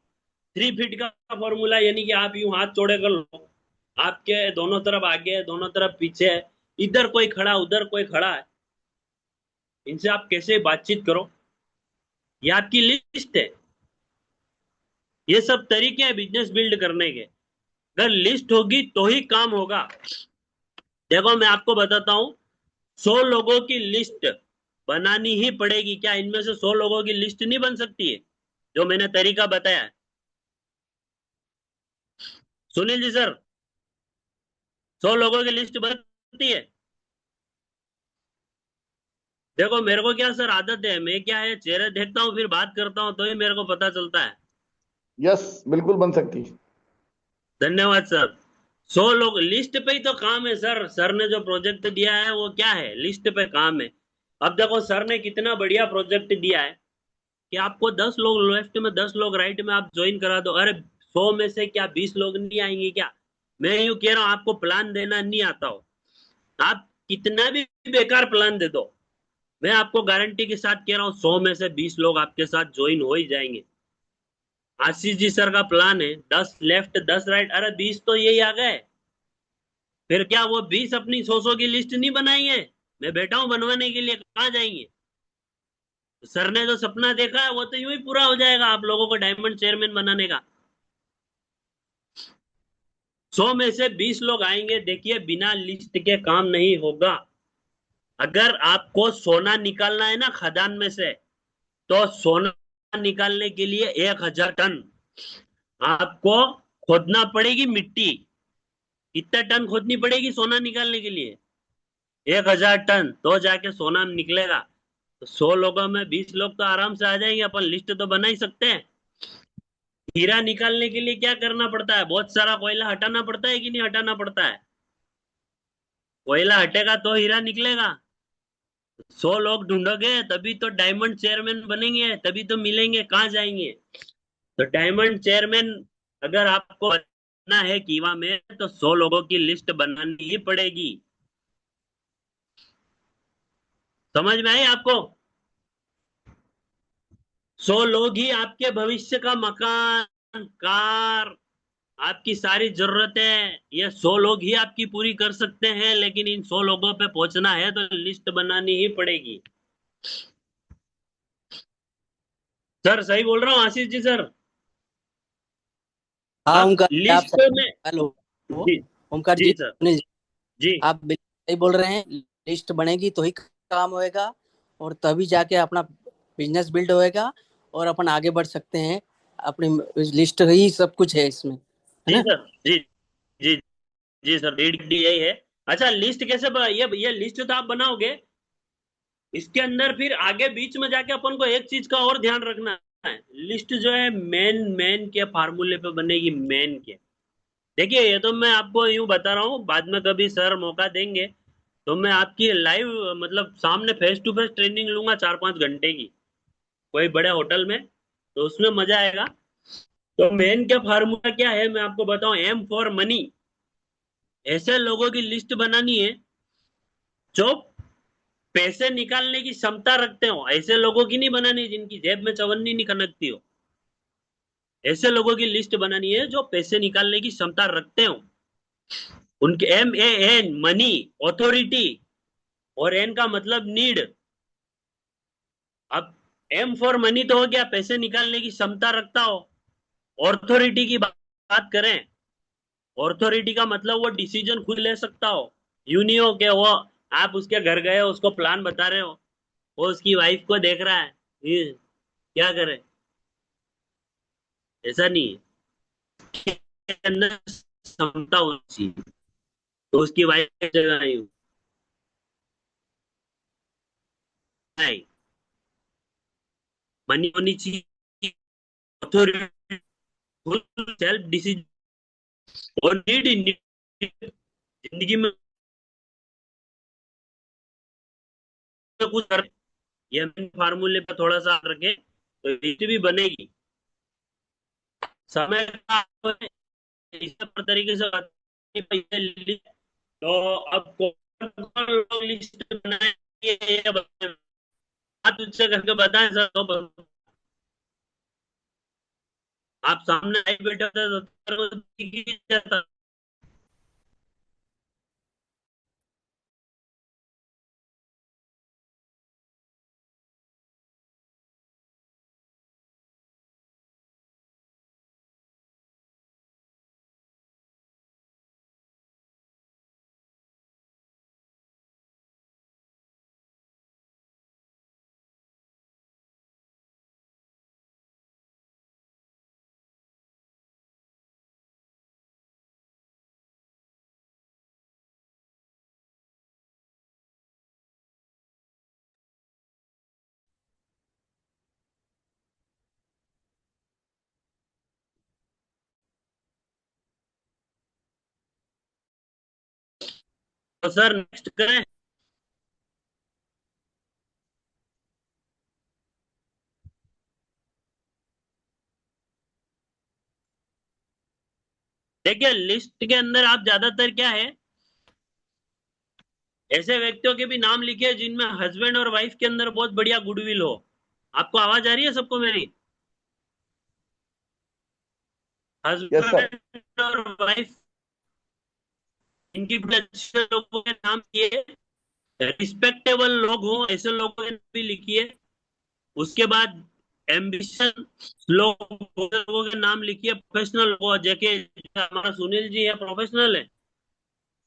3 फीट का फॉर्मूला यानी कि आप यूं हाथ चौड़े कर लो, आपके दोनों तरफ आगे है, दोनों तरफ पीछे है, इधर कोई खड़ा उधर कोई खड़ा है, इनसे आप कैसे बातचीत करो, ये आपकी लिस्ट है। ये सब तरीके हैं बिजनेस बिल्ड करने के। अगर लिस्ट होगी तो ही काम होगा। देखो मैं आपको बताता हूँ, 100 लोगों की लिस्ट बनानी ही पड़ेगी। क्या इनमें से 100 लोगों की लिस्ट नहीं बन सकती है, जो मैंने तरीका बताया है? सुनील जी सर, 100 लोगों की लिस्ट बनती है? देखो मेरे को क्या सर आदत है, मैं क्या है चेहरे देखता हूँ फिर बात करता हूँ, तो ही मेरे को पता चलता है। यस, बिल्कुल बन सकती। धन्यवाद सर। 100 लोग लिस्ट पे ही तो काम है सर। सर ने जो प्रोजेक्ट दिया है वो क्या है, लिस्ट पे काम है। अब देखो सर ने कितना बढ़िया प्रोजेक्ट दिया है कि आपको 10 लोग लेफ्ट में 10 लोग राइट में आप ज्वाइन करा दो। अरे 100 में से क्या 20 लोग नहीं आएंगे क्या? मैं यूं कह रहा हूँ, आपको प्लान देना नहीं आता हो, आप कितना भी बेकार प्लान दे दो, मैं आपको गारंटी के साथ कह रहा हूँ 100 में से 20 लोग आपके साथ ज्वाइन हो ही जाएंगे। आशीष जी सर का प्लान है 10 लेफ्ट 10 राइट, अरे 20 तो यही आ गए। फिर क्या वो 20 अपनी 100 की लिस्ट नहीं बनाएंगे? मैं बैठा हूं बनवाने के लिए, कहाँ जाएंगे? सर ने जो सपना देखा है वो तो यूं ही पूरा हो जाएगा, आप लोगों को डायमंड चेयरमैन बनाने का। 100 में से 20 लोग आएंगे। देखिए बिना लिस्ट के काम नहीं होगा। अगर आपको सोना निकालना है ना खदान में से, तो सोना निकालने के लिए 1000 टन आपको खोदना पड़ेगी मिट्टी। कितना टन खोदनी पड़ेगी सोना निकालने के लिए? 1000 टन, तो जाके सोना निकलेगा। तो 100 लोगों में 20 लोग तो आराम से आ जाएंगे, अपन लिस्ट तो बना ही सकते हैं। हीरा निकालने के लिए क्या करना पड़ता है, बहुत सारा कोयला हटाना पड़ता है कि नहीं हटाना पड़ता है? कोयला हटेगा तो हीरा निकलेगा। 100 लोग ढूंढोगे तभी तो डायमंड चेयरमैन बनेंगे, तभी तो मिलेंगे, कहाँ जाएंगे? तो डायमंड चेयरमैन अगर आपको बनना है कीवा में, तो 100 लोगों की लिस्ट बनानी ही पड़ेगी। समझ में आई आपको? 100 लोग ही आपके भविष्य का मकान, कार, आपकी सारी जरूरतें, ये 100 लोग ही आपकी पूरी कर सकते हैं। लेकिन इन 100 लोगों पे पहुंचना है तो लिस्ट बनानी ही पड़ेगी। सर सही बोल रहा हूँ आशीष जी सर? हाँ अब ओमकार जी, आप लिस्ट सही। में, हेलो जी ओमकार जी जी, सर, सुनील जी, जी आप बिल्कुल सही बोल रहे हैं। लिस्ट बनेगी तो ही काम होएगा, और तभी जाके अपना बिजनेस बिल्ड होएगा और अपन आगे बढ़ सकते हैं। अपनी लिस्ट ही सब कुछ है इसमें, है जी ना। सर, जी जी जी सर, रीड यही है। अच्छा लिस्ट कैसे ये लिस्ट तो आप बनाओगे, इसके अंदर फिर आगे बीच में जाके अपन को एक चीज का और ध्यान रखना है। लिस्ट जो है मेन मेन के फार्मूले पे बनेगी, मेन के। देखिए ये तो मैं आपको यूं बता रहा हूँ, बाद में कभी सर मौका देंगे तो मैं आपकी लाइव मतलब सामने फेस टू फेस ट्रेनिंग लूंगा 4-5 घंटे की, कोई बड़े होटल में, तो उसमें मजा आएगा। तो मेन का फार्मूला क्या है मैं आपको बताऊं, एम फॉर मनी। ऐसे लोगों की लिस्ट बनानी है जो पैसे निकालने की क्षमता रखते हो, ऐसे लोगों की नहीं बनानी जिनकी जेब में चवन्नी नहीं खनकती हो। ऐसे लोगों की लिस्ट बनानी है जो पैसे निकालने की क्षमता रखते हो। उनके M A N money, authority, और एन का मतलब नीड। अब एम फॉर मनी तो हो गया, पैसे निकालने की क्षमता रखता हो। ऑथोरिटी की बात करें, ऑथोरिटी का मतलब वो डिसीजन खुद ले सकता हो। यूं नहीं हो कि वो आप उसके घर गए हो, उसको प्लान बता रहे हो, वो उसकी वाइफ को देख रहा है, ये क्या करे, ऐसा नहीं है। के अंदर क्षमता होनी चाहिए, तो उसकी वाइफ जगह नहीं हो। नहीं, मनी होनी चाहिए, ऑथोरिटी, सेल्फ डिसीजन और नीड। जिंदगी में कुछ कर, ये फार्मूले पर थोड़ा सा रखे तो लिस्ट भी बनेगी। समय का इस तरीके से पैसे ले, तो अब कौन कौन लोग लिस्ट बनाएंगे ये बताएं। बात उससे करके बताएं सर, तो आप सामने आई बैठे थे तो सर को दिख ही जाता। तो सर नेक्स्ट करें। देखिए लिस्ट के अंदर आप ज्यादातर क्या है, ऐसे व्यक्तियों के भी नाम लिखे जिनमें हस्बैंड और वाइफ के अंदर बहुत बढ़िया गुडविल हो। आपको आवाज आ रही है सबको मेरी? Yes sir. हस्बैंड और वाइफ, इनकी बड़े अच्छे लोगों के नाम किए, रिस्पेक्टेबल लोग हों ऐसे लोगों के नाम भी लिखिए। उसके बाद एम्बिशन लोगों के नाम लिखिए, प्रोफेशनल को, जैसे हमारा सुनील जी है, प्रोफेशनल है,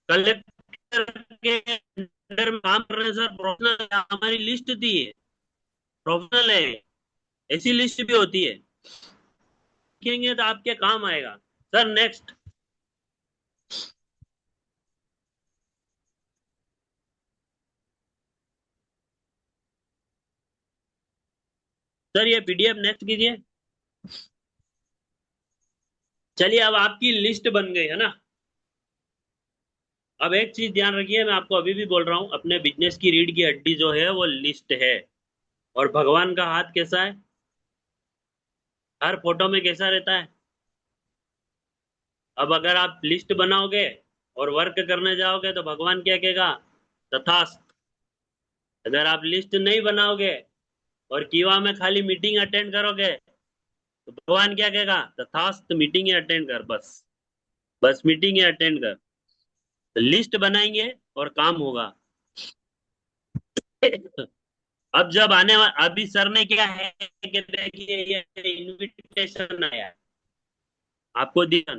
कलेक्टर के अंडर में काम कर रहे हैं सर, प्रोफेशनल। हमारी लिस्ट थी, प्रोफेशनल है, ऐसी लिस्ट भी होती है, लिखेंगे तो आपके काम आएगा। Sir next. सर ये पीडीएफ नेक्स्ट कीजिए। चलिए अब आपकी लिस्ट बन गई है ना। अब एक चीज ध्यान रखिए, मैं आपको अभी भी बोल रहा हूं, अपने बिजनेस की रीढ़ की हड्डी जो है वो लिस्ट है। और भगवान का हाथ कैसा है, हर फोटो में कैसा रहता है। अब अगर आप लिस्ट बनाओगे और वर्क करने जाओगे तो भगवान क्या कहेगा, तथास्त। अगर आप लिस्ट नहीं बनाओगे और कीवा में खाली मीटिंग अटेंड करोगे तो भगवान क्या कहेगा, तथास्त, मीटिंग अटेंड कर, बस बस मीटिंग अटेंड कर। तो लिस्ट बनाएंगे और काम होगा। अब जब आने अभी सर ने क्या है कि देखिए ये इनविटेशन आया है, आपको दिया।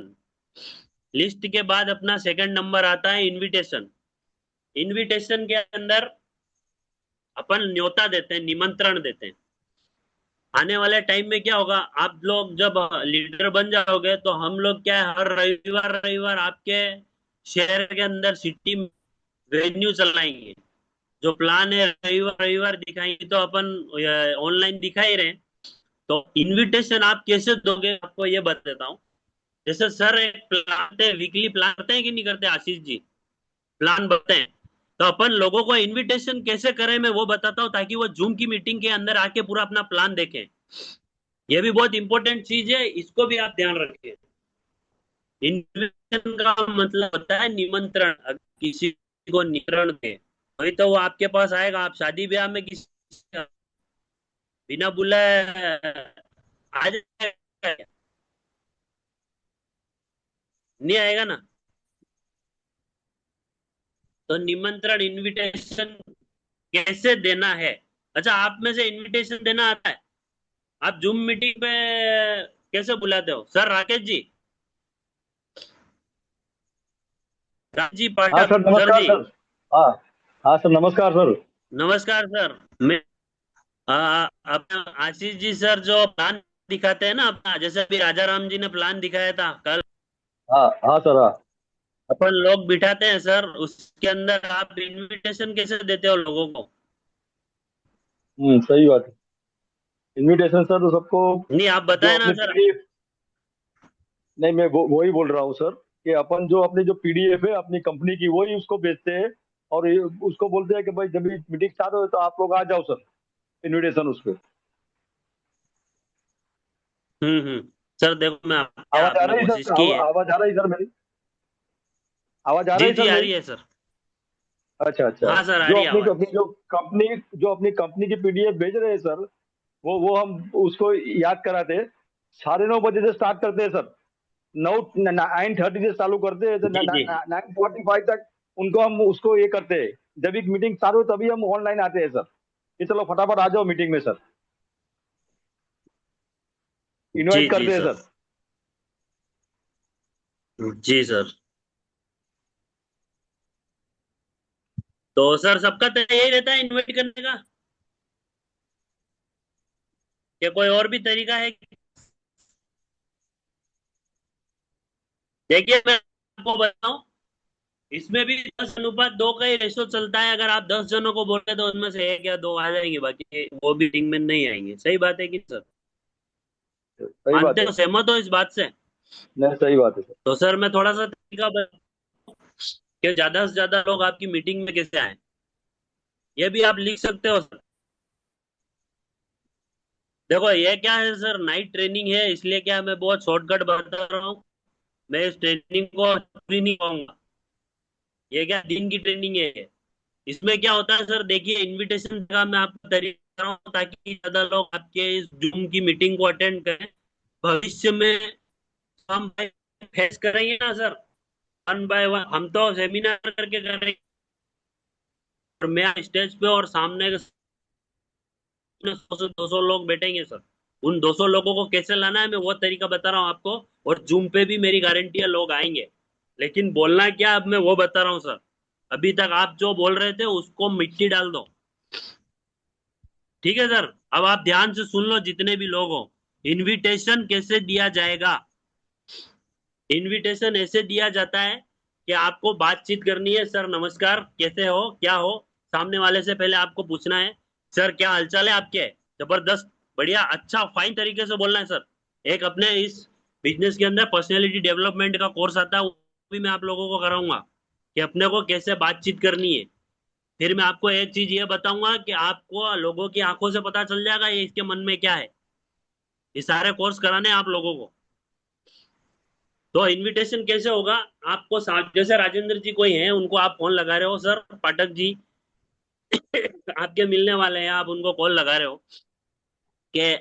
लिस्ट के बाद अपना सेकंड नंबर आता है इनविटेशन। इनविटेशन के अंदर अपन न्योता देते हैं, निमंत्रण देते हैं। आने वाले टाइम में क्या होगा, आप लोग जब लीडर बन जाओगे तो हम लोग क्या है, हर रविवार रविवार आपके शहर के अंदर सिटी वेन्यू चलाएंगे। जो प्लान है रविवार रविवार दिखाएंगे, तो अपन ऑनलाइन दिखा ही रहे हैं। तो इनविटेशन आप कैसे दोगे, आपको ये बता देता हूँ। जैसे सर एक प्लान, वीकली प्लान करते हैं कि नहीं करते आशीष जी, प्लान बनते हैं, तो अपन लोगों को इनविटेशन कैसे करें मैं वो बताता हूँ, ताकि वो जूम की मीटिंग के अंदर आके पूरा अपना प्लान देखें। ये भी बहुत इंपॉर्टेंट चीज है, इसको भी आप ध्यान रखिए। इनविटेशन का मतलब होता है निमंत्रण। अगर किसी को निमंत्रण दे वही तो वो आपके पास आएगा। आप शादी ब्याह में किसी बिना बुलाए आ जाएगा, नहीं आएगा ना। तो निमंत्रण, इनविटेशन कैसे देना है। अच्छा, आप में से इनविटेशन देना आता है? आप जूम मीटिंग पे कैसे बुलाते हो सर? राकेश जी, राकेश जी हाँ पाठक सर, सर नमस्कार जी। सर। हाँ। हाँ सर, नमस्कार सर। नमस्कार सर। मैं अपना आशीष जी सर जो प्लान दिखाते हैं ना अपना, जैसे अभी राजा राम जी ने प्लान दिखाया था कल, हाँ हाँ सर, हाँ। अपन लोग बिठाते हैं सर, उसके अंदर आप इनविटेशन कैसे देते हो लोगों को? सही बात है। इनविटेशन सर तो सबको, नहीं, आप जो बताए ना अपनी सर। पीडीएफ, नहीं मैं वो ही बोल रहा हूँ सर, कि अपन जो अपनी जो पीडीएफ है अपनी कंपनी की, वही उसको भेजते हैं। और उसको बोलते हैं कि भाई जब मीटिंग स्टार्ट हो तो आप लोग आ जाओ सर, इनविटेशन उस पर। हम्म। सर देखो, मैं आवाज आ आपने रही है कोशिश सर? की है। आवाज आ रही है सर मेरी? आवाज आ रही जी है जी, सर आ मेरी? रही है सर। अच्छा अच्छा। हाँ सर, आ जो रही है अपनी आवाज। अपनी जो अपनी कंपनी की पीडीएफ भेज रहे हैं सर, वो हम उसको याद कराते हैं। 9:30 से स्टार्ट करते हैं सर। 9:30 से चालू करते हैं तो जी जी। 9:45 तक उनको हम उसको ये करते हैं। जब एक मीटिंग चालू हो तभी हम ऑनलाइन आते हैं सर, कि चलो फटाफट आ जाओ मीटिंग में सर। जी इनवाइट जी करते हैं सर। सर। जी सर। तो सर सबका तो यही रहता है इनवाइट करने का, या कोई और भी तरीका है? देखिए, मैं आपको बताऊं, इसमें भी 10:2 का ही रेशो चलता है। अगर आप 10 जनों को बोलते तो उनमें से एक या दो आ जाएंगे, बाकी वो भी टीम में नहीं आएंगे। सही बात है कि सर? सही बात मानते है। हो, सहमत हो इस बात से? नहीं, सही बात है सर। तो सर मैं थोड़ा सा तरीका कि ज्यादा से ज्यादा लोग आपकी मीटिंग में कैसे आए, ये भी आप लिख सकते हो सर। देखो, ये क्या है सर, नाइट ट्रेनिंग है, इसलिए क्या मैं बहुत शॉर्टकट बता रहा हूँ। मैं इस ट्रेनिंग को पूरी नहीं पाऊंगा। ये क्या दिन की ट्रेनिंग है? इसमें क्या होता है सर, देखिए, इनविटेशन का मैं आपको तरीका बता रहा हूँ ताकि ज्यादा लोग आपके इस जूम की मीटिंग को अटेंड करें। भविष्य में हम फेस करेंगे ना सर, वन बाय वन हम तो सेमिनार करके करेंगे, और मैं स्टेज पे और सामने 100 से 200 लोग बैठेंगे सर। उन 200 लोगों को कैसे लाना है, मैं वो तरीका बता रहा हूँ आपको। और जूम पे भी मेरी गारंटी है लोग आएंगे, लेकिन बोलना क्या अब मैं वो बता रहा हूँ सर। अभी तक आप जो बोल रहे थे उसको मिट्टी डाल दो। ठीक है सर? अब आप ध्यान से सुन लो जितने भी लोग हो। इनविटेशन कैसे दिया जाएगा? इनविटेशन ऐसे दिया जाता है कि आपको बातचीत करनी है। सर नमस्कार, कैसे हो, क्या हो? सामने वाले से पहले आपको पूछना है, सर क्या हालचाल है आपके? जबरदस्त, बढ़िया, अच्छा, फाइन तरीके से बोलना है सर। एक अपने इस बिजनेस के अंदर पर्सनैलिटी डेवलपमेंट का कोर्स आता है, वो भी मैं आप लोगों को कराऊंगा कि अपने को कैसे बातचीत करनी है। फिर मैं आपको एक चीज ये बताऊंगा कि आपको लोगों की आंखों से पता चल जाएगा ये इसके मन में क्या है। ये सारे कोर्स कराने हैं आप लोगों को। तो इनविटेशन कैसे होगा? आपको साथ जैसे राजेंद्र जी कोई हैं, उनको आप फोन लगा रहे हो, सर पाठक जी आपके मिलने वाले हैं, आप उनको कॉल लगा रहे हो कि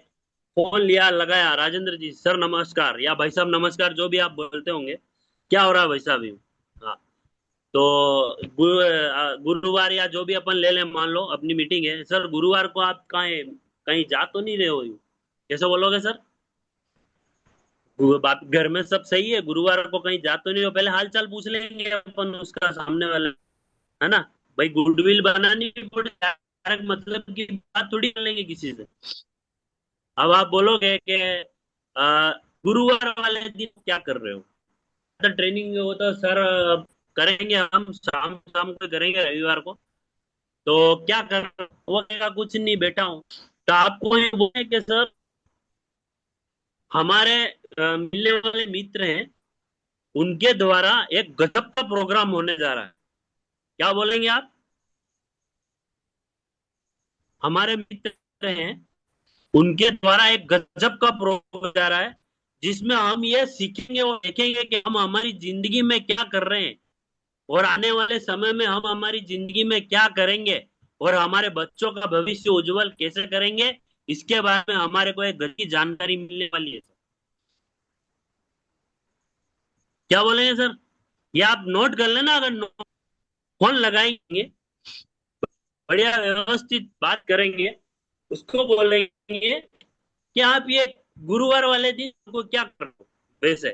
फोन लिया, लगाया, राजेंद्र जी सर नमस्कार, या भाई साहब नमस्कार, जो भी आप बोलते होंगे, क्या हो रहा है भाई साहब यूं? हाँ। तो गुरुवार या जो भी अपन ले लें, मान लो अपनी मीटिंग है सर, गुरुवार को आप कहीं कहीं जा तो नहीं रहे हो यूं? कैसे बोलोगे सर? बात घर में सब सही है, गुरुवार को कहीं जा तो नहीं हो? पहले हाल चाल पूछ लेंगे अपन उसका, सामने वाले, है ना? भाई गुडविल बनानी पड़े, डायरेक्ट मतलब की बात थोड़ी कर लेंगे किसी से। अब आप बोलोगे कि आ, गुरुवार वाले दिन क्या कर रहे हो? तो ट्रेनिंग हो तो सर करेंगे, हम शाम शाम को करेंगे रविवार को। तो क्या कर, वो कहेगा कुछ नहीं, बैठा हूँ। तो आपको ये बोले कि सर हमारे मिलने वाले मित्र हैं, उनके द्वारा एक गजब का प्रोग्राम होने जा रहा है। क्या बोलेंगे आप? हमारे मित्र हैं, उनके द्वारा एक गजब का प्रोग्राम जा रहा है, जिसमें हम ये सीखेंगे और देखेंगे कि हम हमारी जिंदगी में क्या कर रहे हैं, और आने वाले समय में हम हमारी जिंदगी में क्या करेंगे, और हमारे बच्चों का भविष्य उज्जवल कैसे करेंगे। इसके बारे में हमारे को एक गजब की जानकारी मिलने वाली है। क्या बोलेंगे सर? ये आप नोट कर लेना, अगर फोन लगाएंगे बढ़िया व्यवस्थित बात करेंगे, उसको बोलेंगे कि आप ये गुरुवार वाले दिन को क्या कर रहे हो वैसे,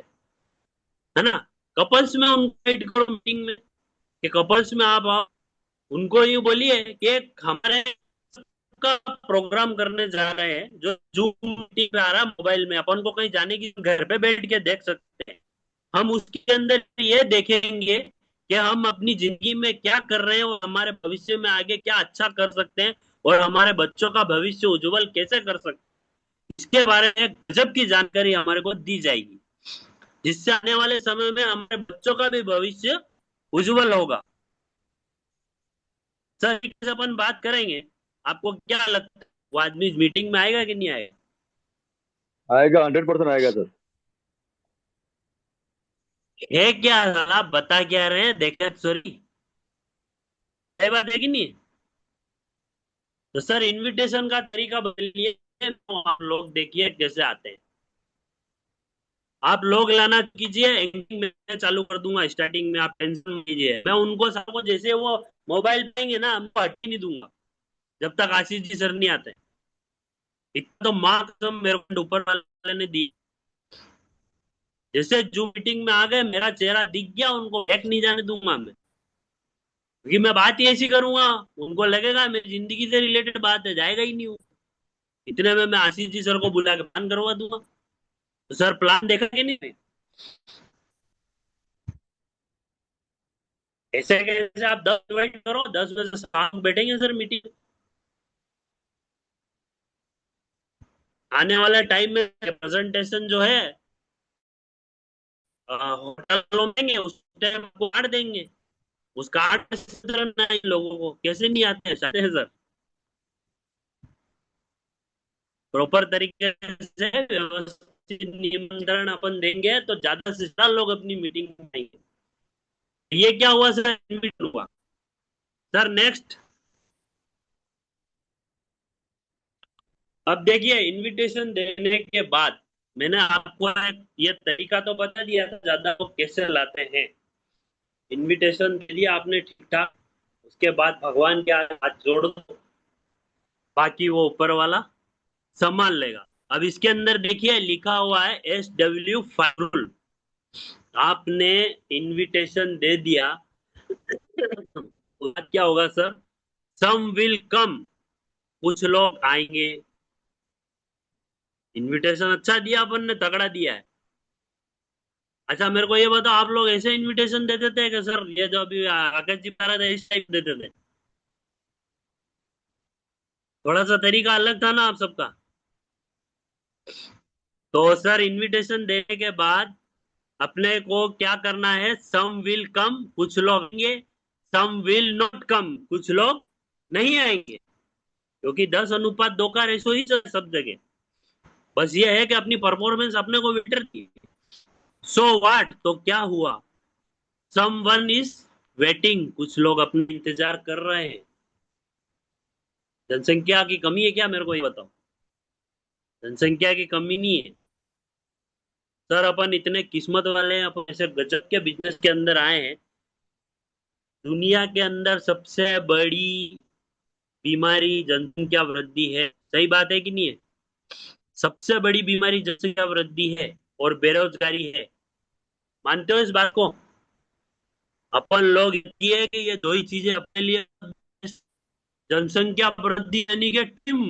है ना। कपल्स में उनको ऐड करो मीटिंग में, कि कपल्स में आप आओ। उनको ये बोलिए कि एक हमारे का प्रोग्राम करने जा रहे हैं जो जूम मीटिंग पे आ रहा है मोबाइल में, अपन को कहीं जाने की, घर पे बैठ के देख सकते हैं। हम उसके अंदर ये देखेंगे कि हम अपनी जिंदगी में क्या कर रहे हैं और हमारे भविष्य में आगे क्या अच्छा कर सकते हैं और हमारे बच्चों का भविष्य उज्जवल कैसे कर सकते हैं, इसके बारे में गजब की जानकारी हमारे को दी जाएगी, जिससे आने वाले समय में हमारे बच्चों का भी भविष्य उज्जवल होगा। सर ठीक से अपन बात करेंगे। आपको क्या लगता है, वो आदमी मीटिंग में आएगा कि नहीं आएगा? आएगा, 100% आएगा सर। है क्या सर, आप बता क्या रहे हैं, देखे सॉरी, सही बात है कि नहीं? तो सर इनविटेशन का तरीका बदलिए, तो आप लोग देखिए कैसे आते हैं। आप लोग लाना कीजिए, एंडिंग में चालू कर दूंगा, स्टार्टिंग में आप टेंशन मत लीजिए। मैं उनको सबको जैसे वो मोबाइल पाएंगे ना, हमको हट ही नहीं दूंगा जब तक आशीष जी सर नहीं आते। इतना तो माँ कसम मेरे को ऊपर वाले ने दी। जैसे जूम मीटिंग में आ गए, मेरा चेहरा दिख गया, उनको बैक नहीं जाने दूंगा मैं, क्योंकि मैं बात ही ऐसी करूंगा, उनको लगेगा मेरी जिंदगी से रिलेटेड बात है, जाएगा ही नहीं वो। इतने में मैं आशीष जी सर को बुला के प्लान करवा दूंगा। तो सर प्लान देखा कि नहीं? ऐसे कैसे आप 10 इन्वाइट करो, 10 बजे शाम बैठेंगे सर मीटिंग। आने वाले टाइम में प्रेजेंटेशन जो है होटलों में देंगे, उस टाइम आपको कार्ड देंगे, उस कार्ड में लोगों को कैसे नहीं आते हैं, आते हैं सर। प्रॉपर तरीके से व्यवस्थित निमंत्रण अपन देंगे तो ज्यादा से ज्यादा लोग अपनी मीटिंग में आएंगे। ये क्या हुआ सर, इनविटेशन हुआ। सर नेक्स्ट, अब देखिए इनविटेशन देने के बाद मैंने आपको एक ये तरीका तो बता दिया था, ज्यादा लोग कैसे लाते हैं। इनविटेशन दे दिया आपने ठीक ठाक, उसके बाद भगवान के हाथ जोड़ दो, बाकी वो ऊपर वाला संभाल लेगा। अब इसके अंदर देखिए लिखा हुआ है SW फारूल। आपने इनविटेशन दे दिया, उसके बाद क्या होगा सर, सम विल कम, कुछ लोग आएंगे। इनविटेशन अच्छा दिया अपन ने, तगड़ा दिया है। अच्छा मेरे को ये बताओ, आप लोग ऐसे इनविटेशन देते थे कि सर ये जो अभी आकाश जी बता रहे थे इस टाइप देते थे? थोड़ा सा तरीका अलग था ना आप सबका। तो सर इनविटेशन देने के बाद अपने को क्या करना है, सम विल कम, कुछ लोग आएंगे, सम विल नॉट कम, कुछ लोग नहीं आएंगे, क्योंकि 10:2 का रेशो ही सब जगह। बस ये है कि अपनी परफॉर्मेंस अपने को बेटर की। सो व्हाट, तो क्या हुआ, सम वन इज वेटिंग, कुछ लोग अपना इंतजार कर रहे हैं। जनसंख्या की कमी है क्या, मेरे को ये बताओ। जनसंख्या की कमी नहीं है सर, अपन इतने किस्मत वाले हैं, अपन ऐसे गजब के बिजनेस के अंदर आए हैं। दुनिया के अंदर सबसे बड़ी बीमारी जनसंख्या वृद्धि है, सही बात है कि नहीं है? सबसे बड़ी बीमारी जनसंख्या वृद्धि है और बेरोजगारी है, मानते हो इस बात को? अपन लोग ये कि ये दो ही चीजें अपने लिए, जनसंख्या वृद्धि यानी कि टीम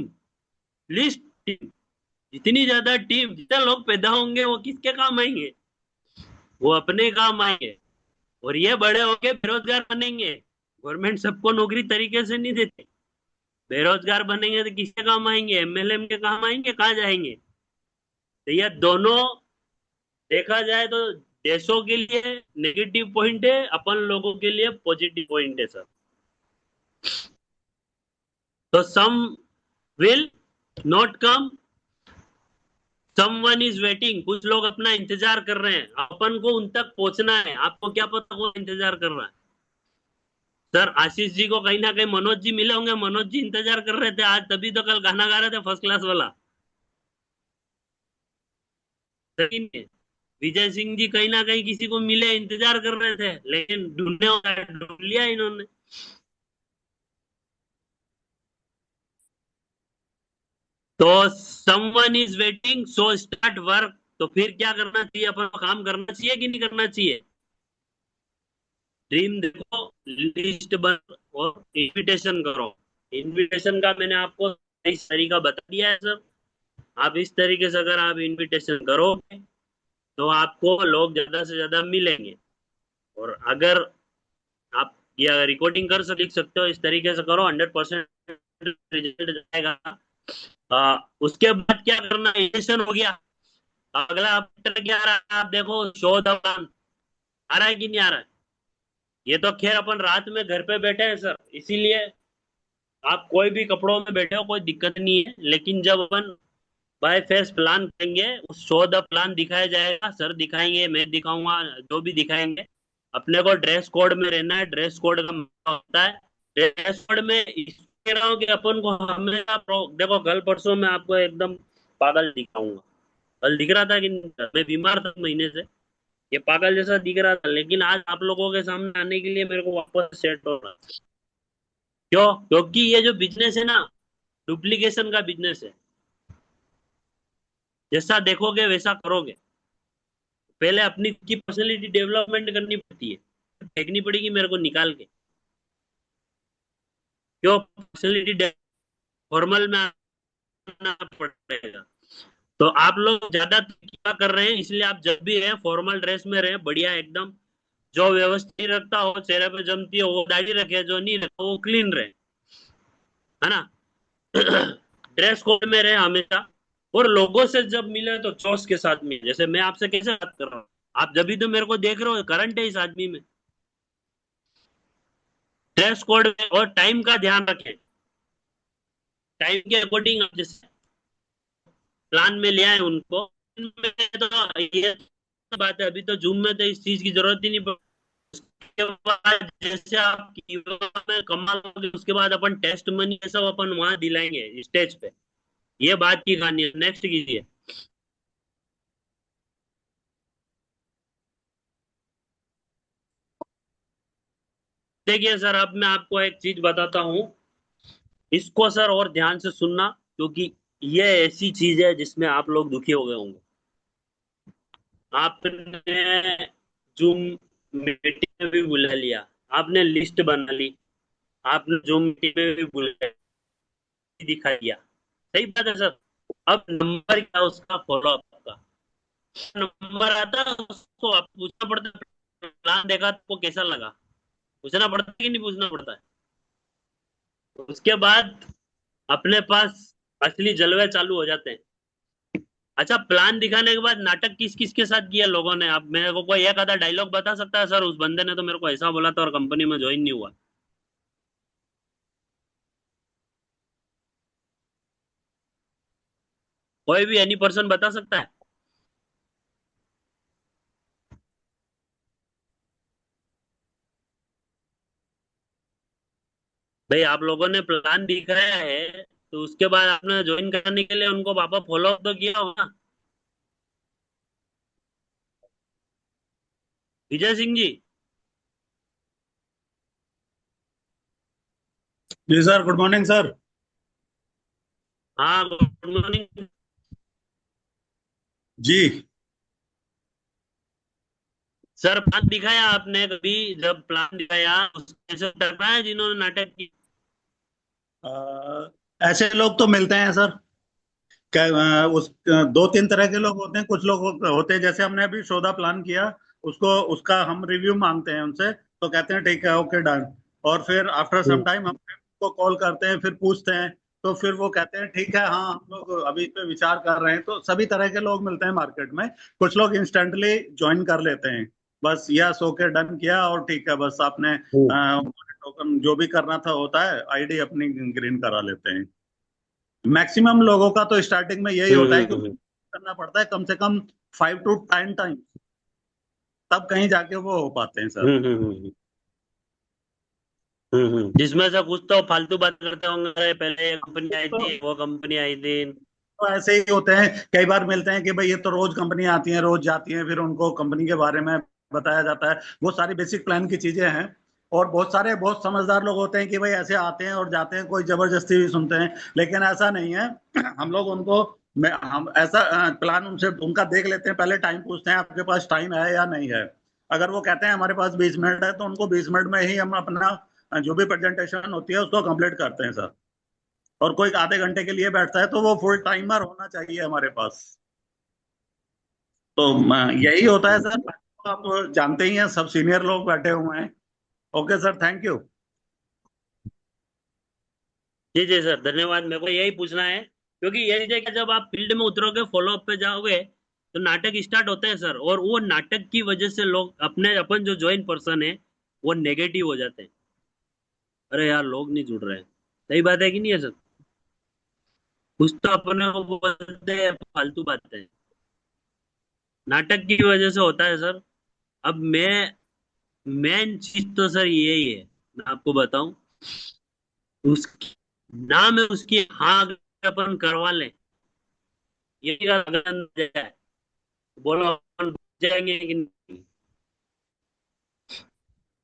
लिस्ट, टीम, जितनी ज्यादा टीम, जितने लोग पैदा होंगे वो किसके काम आएंगे, वो अपने काम आएंगे। और ये बड़े होके बेरोजगार बनेंगे, गवर्नमेंट सबको नौकरी तरीके से नहीं देते। बेरोजगार बनेंगे तो किसके काम आएंगे, MLM के काम आएंगे, कहाँ जाएंगे? तो ये दोनों देखा जाए तो देशों के लिए नेगेटिव पॉइंट है, अपन लोगों के लिए पॉजिटिव पॉइंट है सर। तो some will not come, someone is waiting, कुछ लोग अपना इंतजार कर रहे हैं, अपन को उन तक पहुंचना है। आपको क्या पता कौन इंतजार कर रहा है? सर आशीष जी को कहीं ना कहीं मनोज जी मिले होंगे, मनोज जी इंतजार कर रहे थे आज, तभी तो कल गाना गा रहे थे फर्स्ट क्लास वाला। सही नहीं है? विजय सिंह जी कहीं ना कहीं किसी को मिले, इंतजार कर रहे थे, लेकिन ढूंढने ढूंढ लिया इन्होंने। तो someone is waiting so start work. तो फिर क्या करना चाहिए, अपन को काम करना चाहिए कि नहीं करना चाहिए? ड्रीम देखो, लिस्ट बन और इनविटेशन करो। इनविटेशन का मैंने आपको सही तरीका बता दिया है सर। आप इस तरीके से अगर आप इनविटेशन करोगे तो आपको लोग ज्यादा से ज्यादा मिलेंगे। और अगर आप ये रिकॉर्डिंग कर लिख सकते हो, इस तरीके से करो, 100% रिजल्ट जाएगा। उसके बाद क्या करना, इनिशिएशन हो गया। अगला आपका क्या आ रहा है, आप देखो शो द प्लान आ रहा है कि नहीं आ रहा है? ये तो खैर अपन रात में घर पे बैठे हैं सर, इसीलिए आप कोई भी कपड़ों में बैठे हो कोई दिक्कत नहीं है। लेकिन जब अपन बाय फेस प्लान करेंगे, उस शो द प्लान दिखाया जाएगा, सर दिखाएंगे, मैं दिखाऊंगा, जो भी दिखाएंगे। अपने को ड्रेस कोड में रहना है, ड्रेस कोड का मतलब होता है, ड्रेस कोड में कह रहा हूँ कि अपन को हमेशा देखो, कल परसों मैं आपको एकदम पागल दिखाऊंगा। कल दिख रहा था कि नहीं था? मैं बीमार था महीने से, ये पागल जैसा दिख रहा था, लेकिन आज आप लोगों के सामने आने के लिए मेरे को वापस सेट हो रहा है। क्यों? क्योंकि ये जो बिजनेस है ना, डुप्लीकेशन का बिजनेस है। जैसा देखोगे वैसा करोगे। पहले अपनी की पर्सनैलिटी डेवलपमेंट करनी पड़ती है, फेंकनी पड़ेगी मेरे को निकाल के। क्यों? पर्सनैलिटी फॉर्मल में आना पड़ेगा। तो आप लोग ज्यादा क्या कर रहे हैं, इसलिए आप जब भी रहे फॉर्मल ड्रेस में रहे, बढ़िया एकदम। जो व्यवस्थित रखता हो, चेहरे पे जमती हो वो दाढ़ी रखे, जो नहीं रखता वो क्लीन रहे, है ना। ड्रेस कोड में रहे हमेशा। और लोगों से जब मिले तो जोश के साथ मिले। जैसे मैं आपसे कैसे बात कर रहा हूँ, आप जब भी तो मेरे को देख रहे हो, करंट है इस आदमी में। ड्रेस कोड में और टाइम का ध्यान रखें। टाइम के अकॉर्डिंग आप जैसे प्लान में ले आए उनको, में तो ये बात है, अभी तो जूम में तो इस चीज की जरूरत ही नहीं पड़ती। उसके बाद जैसे आप कीवर्ड में कमा लोगे, उसके बाद अपन टेस्ट मनी ये सब अपन वहां दिलाएंगे स्टेज पे। ये बात की कहानी है। नेक्स्ट कीजिए। देखिए सर, अब मैं आपको एक चीज बताता हूँ, इसको सर और ध्यान से सुनना, क्योंकि ये ऐसी चीज है जिसमें आप लोग दुखी हो गए होंगे। आपने जूम मीटिंग में भी बुला लिया, आपने लिस्ट बना ली, आपने जूम मीटिंग में भी बुला दिखा दिया, सही बात है सर। अब नंबर क्या उसका, फॉलो अप का नंबर आता है, उसको आप पूछना पड़ता है, प्लान देखा तो कैसा लगा, पूछना पड़ता है कि नहीं पूछना पड़ता है? उसके बाद अपने पास असली जलवे चालू हो जाते हैं। अच्छा, प्लान दिखाने के बाद नाटक किस किस के साथ किया लोगों ने? आप मेरे को कोई एक आधा डायलॉग बता सकता है? सर उस बंदे ने तो मेरे को ऐसा बोला था और कंपनी में ज्वाइन नहीं हुआ। कोई भी एनी पर्सन बता सकता है? भाई आप लोगों ने प्लान दिखाया है, तो उसके बाद आपने ज्वाइन करने के लिए उनको वापस फॉलो अप तो किया होगा। विजय सिंह जी। जी सर, गुड मॉर्निंग सर। हाँ, गुड मॉर्निंग। जी सर प्लान दिखाया आपने कभी? जब प्लान दिखाया उसके साथ टकराए हैं जिन्होंने नाटक की? ऐसे लोग तो मिलते हैं सर। दो तीन तरह के लोग होते हैं। कुछ लोग होते हैं, जैसे हमने अभी सौदा प्लान किया, उसको उसका हम रिव्यू मांगते हैं उनसे, तो कहते हैं ठीक है, ओके डन। और फिर आफ्टर सम टाइम हम उनको कॉल करते हैं, फिर पूछते हैं, तो फिर वो कहते हैं ठीक है, हाँ हम लोग अभी इस पे विचार कर रहे हैं। तो सभी तरह के लोग मिलते हैं मार्केट में। कुछ लोग इंस्टेंटली ज्वाइन कर लेते हैं, बस यस ओके डन किया और ठीक है, बस आपने टोकन जो भी करना था होता है, आईडी अपनी ग्रीन करा लेते हैं। मैक्सिमम लोगों का तो स्टार्टिंग में यही होता है कि हम्म। करना पड़ता है कम से कम 5 to 10 टाइम, तब कहीं जाके वो हो पाते हैं सर। हम्म। जिसमें से कुछ तो फालतू बात करते होंगे, "अरे, पहले ये कंपनी आई तो, थी, वो कंपनी आई थी"। तो ऐसे ही होते हैं। कई बार मिलते हैं कि भाई ये तो रोज कंपनी आती है, रोज जाती है, फिर उनको कंपनी के बारे में बताया जाता है। वो सारी बेसिक प्लान की चीजें हैं। और बहुत समझदार लोग होते हैं कि भाई ऐसे आते हैं और जाते हैं, कोई जबरदस्ती भी सुनते हैं, लेकिन ऐसा नहीं है। हम लोग उनको हम ऐसा प्लान उनसे उनका देख लेते हैं, पहले टाइम पूछते हैं आपके पास टाइम है या नहीं है। अगर वो कहते हैं हमारे पास 20 मिनट है, तो उनको 20 मिनट में ही हम अपना जो भी प्रेजेंटेशन होती है उसको कंप्लीट करते हैं सर। और कोई आधे घंटे के लिए बैठता है तो वो फुल टाइमर होना चाहिए हमारे पास। तो यही होता है सर। आप जानते ही हैं, सब सीनियर लोग बैठे हुए हैं। Okay sir, thank you. जी जी सर, धन्यवाद। मेरे को यही पूछना है, क्योंकि ये चीजें कि जब आप फील्ड में उतरोगे, फॉलो अप पे जाओगे, तो नाटक स्टार्ट होते हैं सर, और वो नाटक की वजह से लोग अपन जो ज्वाइन पर्सन है वो नेगेटिव हो जाते हैं। अरे यार, लोग नहीं जुड़ रहे हैं। सही बात है कि नहीं है सर? कुछ तो अपने को बोलते हैं फालतू बातें। नाटक की वजह से होता है सर। अब मेन चीज तो सर यही है, मैं आपको बताऊं, उसकी नाम है उसकी, हाँ अगर अपन करवा लें, यही अगर जाए, बोलो अपन जाएंगे कि नहीं?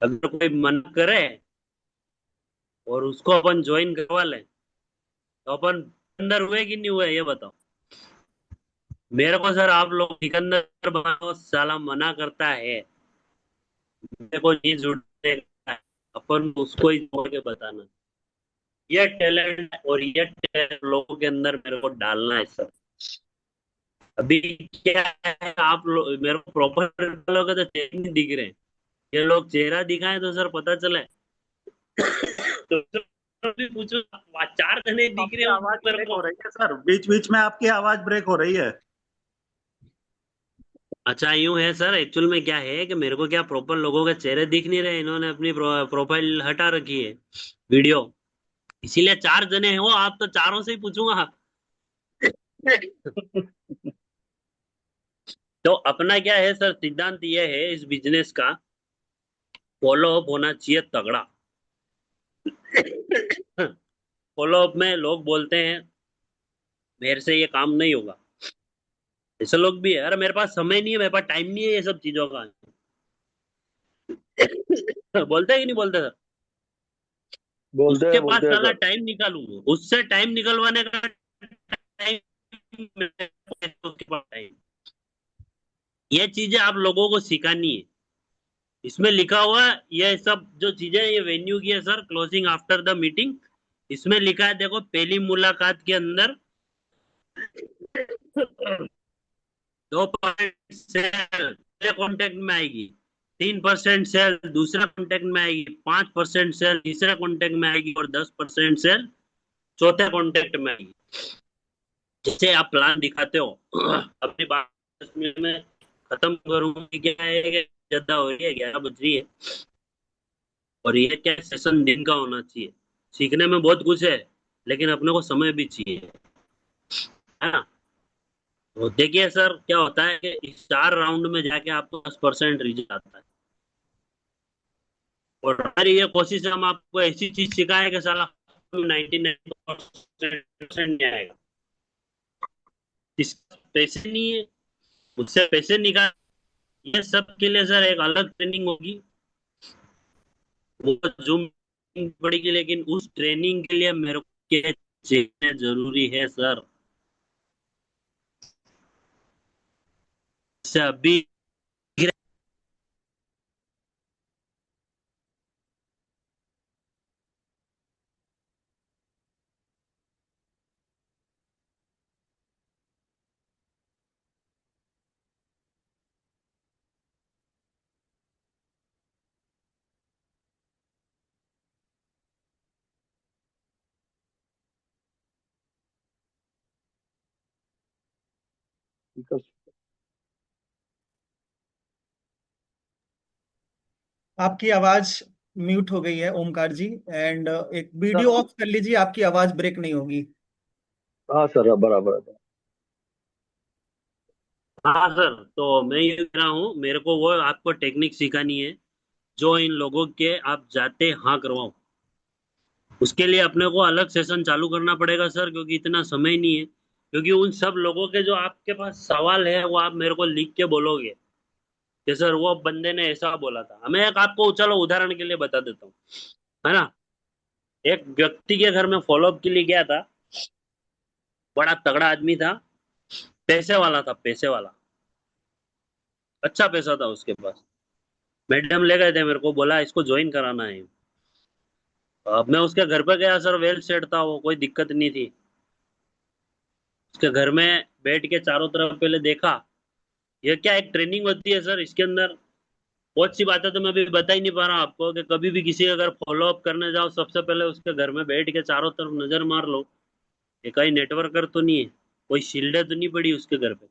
अगर कोई मन करे और उसको अपन ज्वाइन करवा लें, तो अपन अंदर हुए कि नहीं हुए, ये बताओ मेरे को सर। आप लोग सिकंदर बनाओ साला मना करता है, मेरे को नहीं जुड़ने का है। अपन उसको ही छोड़ के बताना, ये टैलेंट और ये टैलेंट लोगों के अंदर मेरे को डालना है सर। अभी क्या है, आप लोग मेरे को प्रॉपर लोग तो चेहरे नहीं दिख रहे हैं। ये लोग चेहरा दिखाएं तो सर पता चले। तो सर भी पूछो, 4 जने दिख रहे आपकी हो आवाज मेरे ब्रेक को। हो रही है सर, बीच बीच में आपकी आवाज ब्रेक हो रही है। अच्छा, यूं है सर, एक्चुअल में क्या है कि मेरे को क्या प्रॉपर लोगों के चेहरे दिख नहीं रहे, इन्होंने अपनी प्रोफाइल हटा रखी है, वीडियो। इसीलिए 4 जने हो आप, तो चारों से ही पूछूंगा। तो अपना क्या है सर, सिद्धांत ये है इस बिजनेस का, फॉलो अप होना चाहिए तगड़ा। फॉलो अप में लोग बोलते हैं मेरे से ये काम नहीं होगा, ऐसे लोग भी है। अरे मेरे पास समय नहीं है, मेरे पास टाइम नहीं है ये सब चीजों का। बोलते हैं कि नहीं बोलते सर? उसके पास बोलते हैं साला सर। टाइम निकालूंगा, उससे टाइम निकलवाने का टाइम, उसके पास टाइम। ये चीजें आप लोगों को सिखानी है। इसमें लिखा हुआ है, ये सब जो चीजें, ये वेन्यू की है sir, closing after the meeting. इसमें लिखा है, देखो, पहली मुलाकात के अंदर 2% सेल पहले कॉन्टेक्ट में आएगी, 3% सेल दूसरे कॉन्टेक्ट में आएगी, 5% सेल तीसरे कॉन्टेक्ट में आएगी, और 10% सेल चौथे कॉन्टेक्ट में आएगी। जैसे आप प्लान दिखाते हो। अपनी बात 10 मिनट में खत्म करूंगी। क्या है कि ज्यादा हो रही है, 11 बज रही है, और ये क्या सेशन दिन का होना चाहिए। सीखने में बहुत कुछ है, लेकिन अपने को समय भी चाहिए, है ना? तो देखिए सर, क्या होता है कि इस 4 राउंड में जाके आपको 10% रिजल्ट आता है। और हमारी ये कोशिश है, हम आपको ऐसी चीज सिखाए कि साला 99% नहीं आएगा। इस पैसे नहीं है, मुझसे पैसे निकाल, ये सब के लिए सर एक अलग ट्रेनिंग होगी, वो जूम पड़ेगी। लेकिन उस ट्रेनिंग के लिए मेरे को क्या सीखना जरूरी है सर? से अभी आपकी आवाज म्यूट हो गई है ओमकार जी, एंड एक सर। वीडियो ऑफ कर लीजिए, आपकी आवाज ब्रेक नहीं होगी। हाँ सर, बराबर है। हाँ सर, तो मैं ये कह रहा हूँ, मेरे को वो आपको टेक्निक सिखानी है, जो इन लोगों के आप जाते हाँ करवाओ। उसके लिए अपने को अलग सेशन चालू करना पड़ेगा सर, क्योंकि इतना समय नहीं है। क्योंकि उन सब लोगों के जो आपके पास सवाल है, वो आप मेरे को लिख के बोलोगे, कि सर वो बंदे ने ऐसा बोला था। मैं एक आपको चलो उदाहरण के लिए बता देता हूँ, है ना। एक व्यक्ति के घर में फॉलोअप के लिए गया था, बड़ा तगड़ा आदमी था, पैसे वाला था, पैसे वाला, अच्छा पैसा था उसके पास। मैडम ले गए थे, मेरे को बोला इसको ज्वाइन कराना है। अब मैं उसके घर पे गया सर, वेल सेट था वो, कोई दिक्कत नहीं थी। उसके घर में बैठ के चारों तरफ पहले देखा, ये क्या एक ट्रेनिंग होती है सर, इसके अंदर बहुत सी बातें तो मैं अभी बता ही नहीं पा रहा हूँ आपको, कि कभी भी किसी का अगर फॉलो अप करने जाओ, सबसे पहले उसके घर में बैठ के चारों तरफ नजर मार लो, ये कहीं नेटवर्कर तो नहीं है, कोई शील्डें तो नहीं पड़ी उसके घर पे।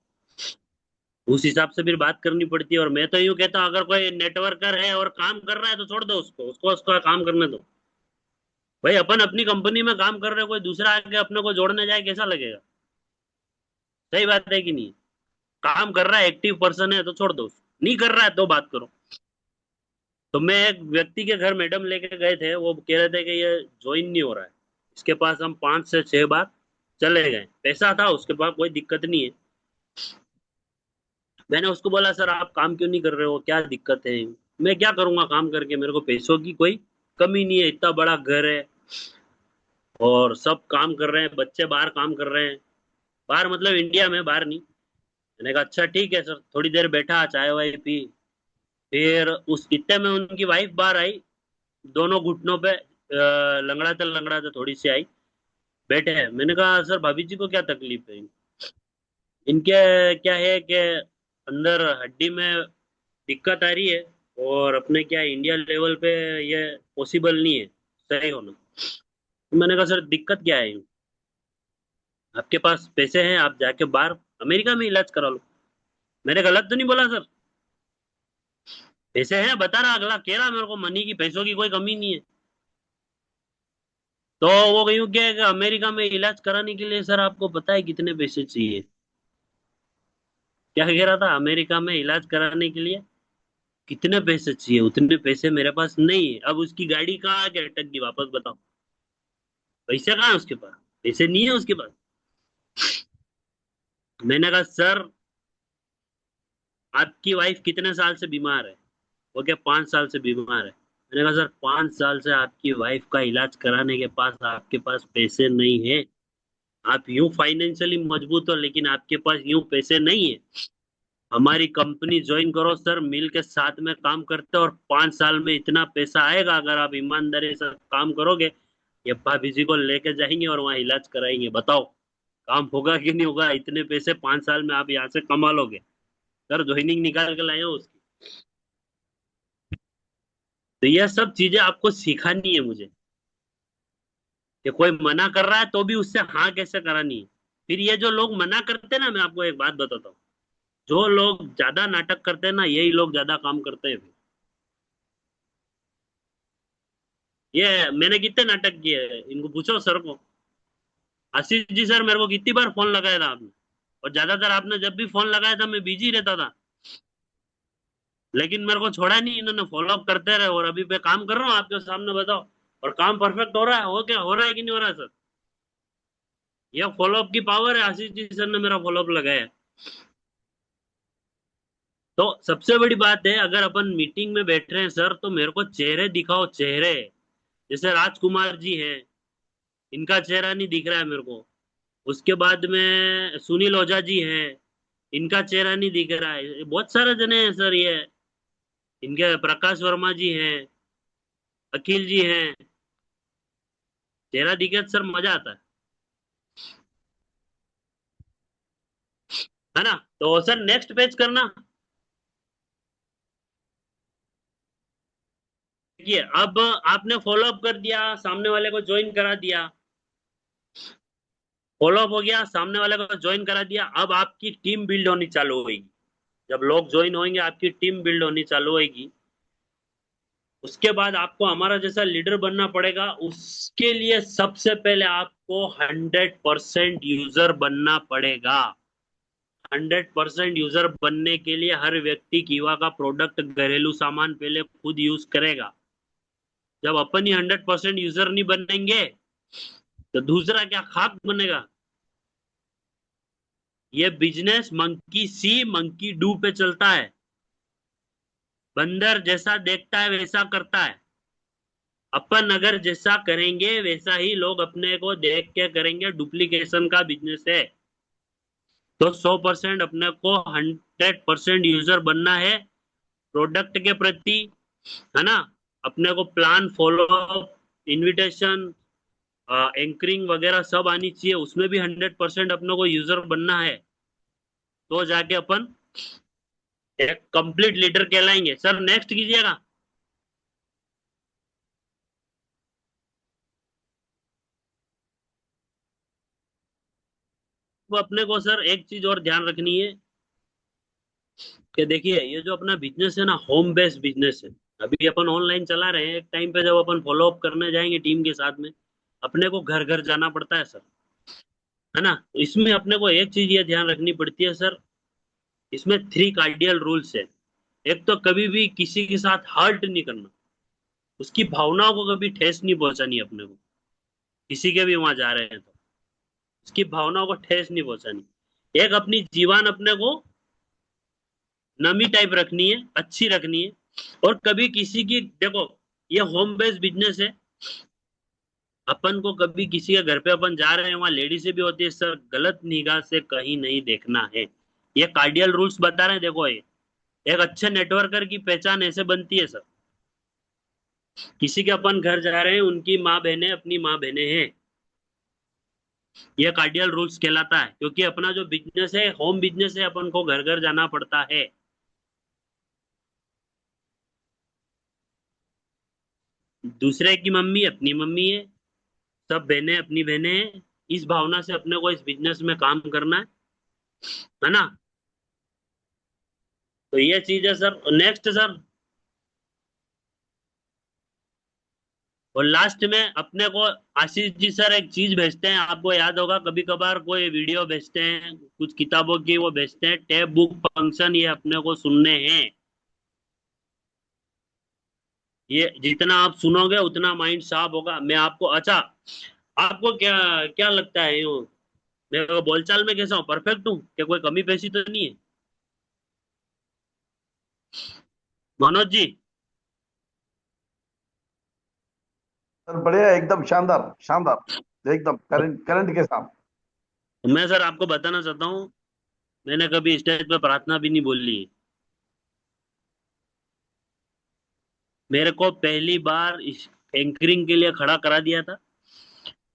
उस हिसाब से फिर बात करनी पड़ती है। और मैं तो यूं कहता हूँ, अगर कोई नेटवर्कर है और काम कर रहा है तो छोड़ दो उसको, उसको उसका काम करने दो। भाई अपन अपनी कंपनी में काम कर रहे हो, कोई दूसरा आके अपने को जोड़ने जाए, कैसा लगेगा? सही बात है कि नहीं? काम कर रहा है, एक्टिव पर्सन है तो छोड़ दो उसको, नहीं कर रहा है तो बात करो। तो मैं एक व्यक्ति के घर मैडम लेके गए थे, वो कह रहे थे कि ये ज्वाइन नहीं हो रहा है, इसके पास हम 5 से 6 बार चले गए, पैसा था उसके पास, कोई दिक्कत नहीं है। मैंने उसको बोला सर आप काम क्यों नहीं कर रहे हो, क्या दिक्कत है? मैं क्या करूंगा काम करके, मेरे को पैसों की कोई कमी नहीं है, इतना बड़ा घर है और सब काम कर रहे हैं, बच्चे बाहर काम कर रहे हैं, बाहर मतलब इंडिया में, बाहर नहीं। मैंने कहा अच्छा ठीक है सर। थोड़ी देर बैठा, चाय वाय पी, फिर उस इतने में उनकी वाइफ बाहर आई, दोनों घुटनों पे लंगड़ाते लंगड़ाते थोड़ी सी आई, बैठे हैं। मैंने कहा सर भाभी जी को क्या तकलीफ है? इनके क्या है कि अंदर हड्डी में दिक्कत आ रही है, और अपने क्या इंडिया लेवल पे ये पॉसिबल नहीं है सही होना। तो मैंने कहा सर दिक्कत क्या है? आपके पास पैसे हैं, आप जाके बाहर अमेरिका में इलाज करा लो। मैंने गलत तो नहीं बोला सर? पैसे हैं, बता रहा, अगला कह रहा मेरे को मनी की, पैसों की कोई कमी नहीं है। तो वो यूं क्या कि अमेरिका में इलाज कराने के लिए सर आपको पता है कितने पैसे चाहिए? क्या कह रहा था, अमेरिका में इलाज कराने के लिए कितने पैसे चाहिए? उतने पैसे मेरे पास नहीं है। अब उसकी गाड़ी कहाँ आके अटक गई, वापस बताओ, पैसे कहाँ है उसके पास? पैसे नहीं है उसके पास। मैंने कहा सर आपकी वाइफ कितने साल से बीमार है? वो क्या 5 साल से बीमार है? मैंने कहा सर 5 साल से आपकी वाइफ का इलाज कराने के पास आपके पास पैसे नहीं है? आप यूं फाइनेंशियली मजबूत हो, लेकिन आपके पास यूं पैसे नहीं है। हमारी कंपनी ज्वाइन करो सर, मिल के साथ में काम करते हैं, और 5 साल में इतना पैसा आएगा, अगर आप ईमानदारी से काम करोगे। ये भाभी जी को लेके जाएंगे और वहाँ इलाज कराएंगे, बताओ काम होगा कि नहीं होगा? इतने पैसे 5 साल में आप यहाँ से कमा लोगे। सर ज्वाइनिंग निकाल के लाए हो उसकी। तो यह सब चीजें आपको सिखानी है मुझे, कि कोई मना कर रहा है तो भी उससे हाँ कैसे करानी है। फिर ये जो लोग मना करते हैं ना, मैं आपको एक बात बताता हूँ, जो लोग ज्यादा नाटक करते हैं ना, यही लोग ज्यादा काम करते हैं फिर। ये मैंने कितने नाटक किए हैं, इनको पूछो सर को। आशीष जी सर मेरे को कितनी बार फोन लगाया था आपने, और ज्यादातर आपने जब भी फोन लगाया था मैं बिजी रहता था, लेकिन मेरे को छोड़ा नहीं, इन्होंने फॉलो अप करते रहे, और अभी मैं काम कर रहा हूँ आपके सामने, बताओ। और काम परफेक्ट हो रहा है, हो क्या हो रहा है कि नहीं हो रहा है सर? यह फॉलो अप की पावर है, आशीष जी सर ने मेरा फॉलो अप लगाया है। तो सबसे बड़ी बात है, अगर अपन मीटिंग में बैठ रहे हैं सर, तो मेरे को चेहरे दिखाओ, चेहरे। जैसे राजकुमार जी हैं, इनका चेहरा नहीं दिख रहा है मेरे को। उसके बाद में सुनील ओझा जी हैं, इनका चेहरा नहीं दिख रहा है। बहुत सारे जने हैं सर ये, इनके प्रकाश वर्मा जी हैं, अखिल जी हैं, चेहरा दिखे तो सर मजा आता है ना। तो सर नेक्स्ट पेज करना। देखिए अब आपने फॉलो अप कर दिया, सामने वाले को ज्वाइन करा दिया, फॉलो अप हो गया, सामने वाले को ज्वाइन करा दिया। अब आपकी टीम बिल्ड होनी चालू होगी। जब लोग ज्वाइन होंगे आपकी टीम बिल्ड होनी चालू होगी। उसके बाद आपको हमारा जैसा लीडर बनना पड़ेगा। उसके लिए सबसे पहले आपको 100% यूजर बनना पड़ेगा। 100% यूजर बनने के लिए हर व्यक्ति कीवा का प्रोडक्ट, घरेलू सामान पहले खुद यूज करेगा। जब अपन ही 100% यूजर नहीं बनेंगे तो दूसरा क्या खाक बनेगा? ये business monkey C monkey do पे चलता है। बंदर जैसा देखता है वैसा करता है। अपन अगर जैसा करेंगे वैसा ही लोग अपने को देख के करेंगे। डुप्लीकेशन का बिजनेस है, तो 100% अपने को 100% यूजर बनना है प्रोडक्ट के प्रति, है ना। अपने को प्लान फॉलो, इनविटेशन, एंकरिंग वगैरह सब आनी चाहिए, उसमें भी 100% अपने को यूजर बनना है, तो जाके अपन एक कंप्लीट लीडर कहलाएंगे। सर नेक्स्ट कीजिएगा। तो अपने को सर एक चीज और ध्यान रखनी है कि देखिए ये जो अपना बिजनेस है ना, होम बेस्ड बिजनेस है। अभी अपन ऑनलाइन चला रहे हैं, एक टाइम पे जब अपन फॉलो अप करने जाएंगे टीम के साथ में, अपने को घर घर जाना पड़ता है सर, है ना। तो इसमें अपने को एक चीज ये ध्यान रखनी पड़ती है सर, इसमें 3 कार्डियल रूल्स है। एक तो कभी भी किसी के साथ हर्ट नहीं करना, उसकी भावनाओं को कभी ठेस नहीं पहुंचानी अपने को, किसी के भी वहां जा रहे हैं तो उसकी भावनाओं को ठेस नहीं पहुंचानी। एक अपनी जीवन अपने को नमी टाइप रखनी है, अच्छी रखनी है। और कभी किसी की, देखो ये होम बेस्ड बिजनेस है, अपन को कभी किसी के घर पे अपन जा रहे हैं, वहां लेडीज भी होती है सर, गलत निगाह से कहीं नहीं देखना है। ये कार्डियल रूल्स बता रहे हैं। देखो ये एक अच्छे नेटवर्कर की पहचान ऐसे बनती है सर, किसी के अपन घर जा रहे हैं, उनकी माँ बहनें अपनी माँ बहनें हैं, ये कार्डियल रूल्स कहलाता है। क्योंकि अपना जो बिजनेस है होम बिजनेस है, अपन को घर घर जाना पड़ता है। दूसरे की मम्मी अपनी मम्मी है, सब बहनें अपनी बहनें हैं। इस भावना से अपने को इस बिजनेस में काम करना है ना। तो ये चीज है सर। नेक्स्ट सर, और लास्ट में अपने को आशीष जी सर एक चीज भेजते हैं, आपको याद होगा, कभी कभार कोई वीडियो भेजते हैं कुछ किताबों की, वो भेजते हैं टैब बुक फंक्शन, ये अपने को सुनने हैं। ये जितना आप सुनोगे उतना माइंड शार्प होगा। मैं आपको, अच्छा आपको क्या क्या लगता है, यूँ मैं बोलचाल में कैसा हूँ, परफेक्ट हूँ क्या, कोई कमी पेशी तो नहीं है मनोज जी? सर बढ़िया, एकदम शानदार शानदार, एकदम करंट करंट के साथ। तो मैं सर आपको बताना चाहता हूँ, मैंने कभी स्टेज पे प्रार्थना भी नहीं बोली है। मेरे को पहली बार इस एंकरिंग के लिए खड़ा करा दिया था,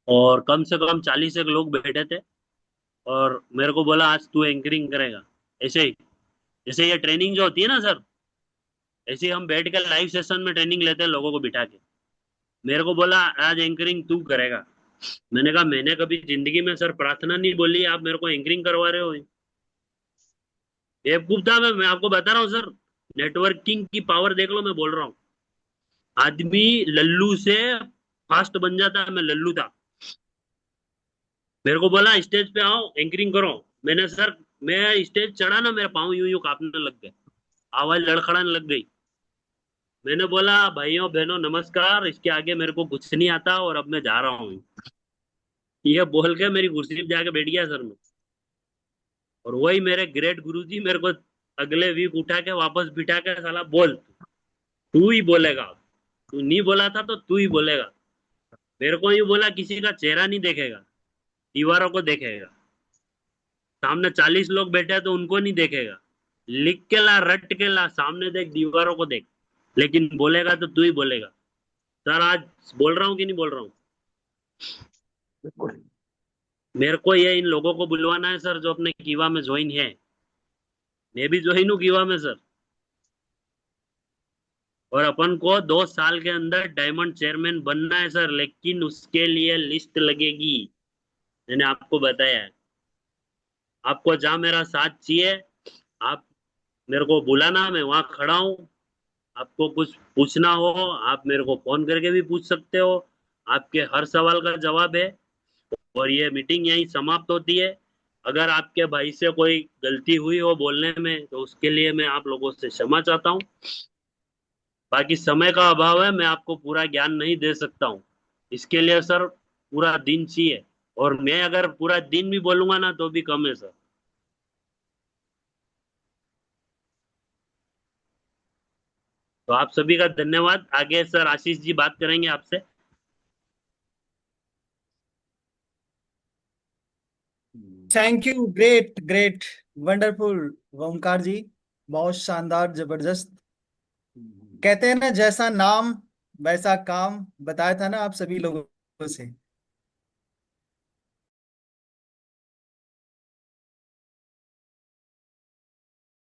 और कम से कम 40 एक लोग बैठे थे, और मेरे को बोला आज तू एंकरिंग करेगा। ऐसे ही, जैसे ये ट्रेनिंग जो होती है ना सर, ऐसे ही हम बैठ के लाइव सेशन में ट्रेनिंग लेते हैं लोगों को बिठा के। मेरे को बोला आज एंकरिंग तू करेगा। मैंने कहा मैंने कभी जिंदगी में सर प्रार्थना नहीं बोली, आप मेरे को एंकरिंग करवा रहे हो। बेवकूफ था मैं आपको बता रहा हूँ सर। नेटवर्किंग की पावर देख लो, मैं बोल रहा हूँ। आदमी लल्लू से फास्ट बन जाता है, मैं लल्लू था। मेरे को बोला स्टेज पे आओ एंकरिंग करो। मैंने सर, मैं स्टेज चढ़ा ना, मेरे पाँव यूं यूं कांपने लग गए, आवाज लड़खड़ाने लग गई। मैंने बोला भाइयों बहनों नमस्कार, इसके आगे मेरे को कुछ नहीं आता और अब मैं जा रहा हूँ। ये बोल के मेरी कुर्सी पे जाके बैठ गया सर मैं। और वही मेरे ग्रेट गुरुजी मेरे को अगले वीक उठा के वापस बिठा के, साला बोल, तू ही बोलेगा, तू नहीं बोला था तो तू ही बोलेगा। मेरे को यूं बोला किसी का चेहरा नहीं देखेगा, दीवारों को देखेगा। सामने 40 लोग बैठे हैं तो उनको नहीं देखेगा, लिख के ला रट के ला, सामने देख दीवारों को देख, लेकिन बोलेगा तो तू ही बोलेगा। सर आज बोल रहा हूँ कि नहीं बोल रहा हूँ? बिल्कुल। मेरे को ये इन लोगों को बुलवाना है सर जो अपने कीवा में ज्वाइन है। मैं भी ज्वाइन हूँ कीवा में सर। और अपन को 2 साल के अंदर डायमंड चेयरमैन बनना है सर, लेकिन उसके लिए लिस्ट लगेगी। मैंने आपको बताया है। आपको जहां मेरा साथ चाहिए, आप मेरे को बुलाना, मैं वहां खड़ा हूँ। आपको कुछ पूछना हो आप मेरे को फोन करके भी पूछ सकते हो, आपके हर सवाल का जवाब है। और ये मीटिंग यहीं समाप्त होती है। अगर आपके भाई से कोई गलती हुई हो बोलने में तो उसके लिए मैं आप लोगों से क्षमा चाहता हूँ। बाकी समय का अभाव है, मैं आपको पूरा ज्ञान नहीं दे सकता हूँ। इसके लिए सर पूरा दिन चाहिए, और मैं अगर पूरा दिन भी बोलूंगा ना तो भी कम है सर। तो आप सभी का धन्यवाद। आगे सर आशीष जी बात करेंगे आपसे। Thank you, great great, wonderful Omkar ji, बहुत शानदार, जबरदस्त। कहते हैं ना, जैसा नाम वैसा काम, बताया था ना आप सभी लोगों से।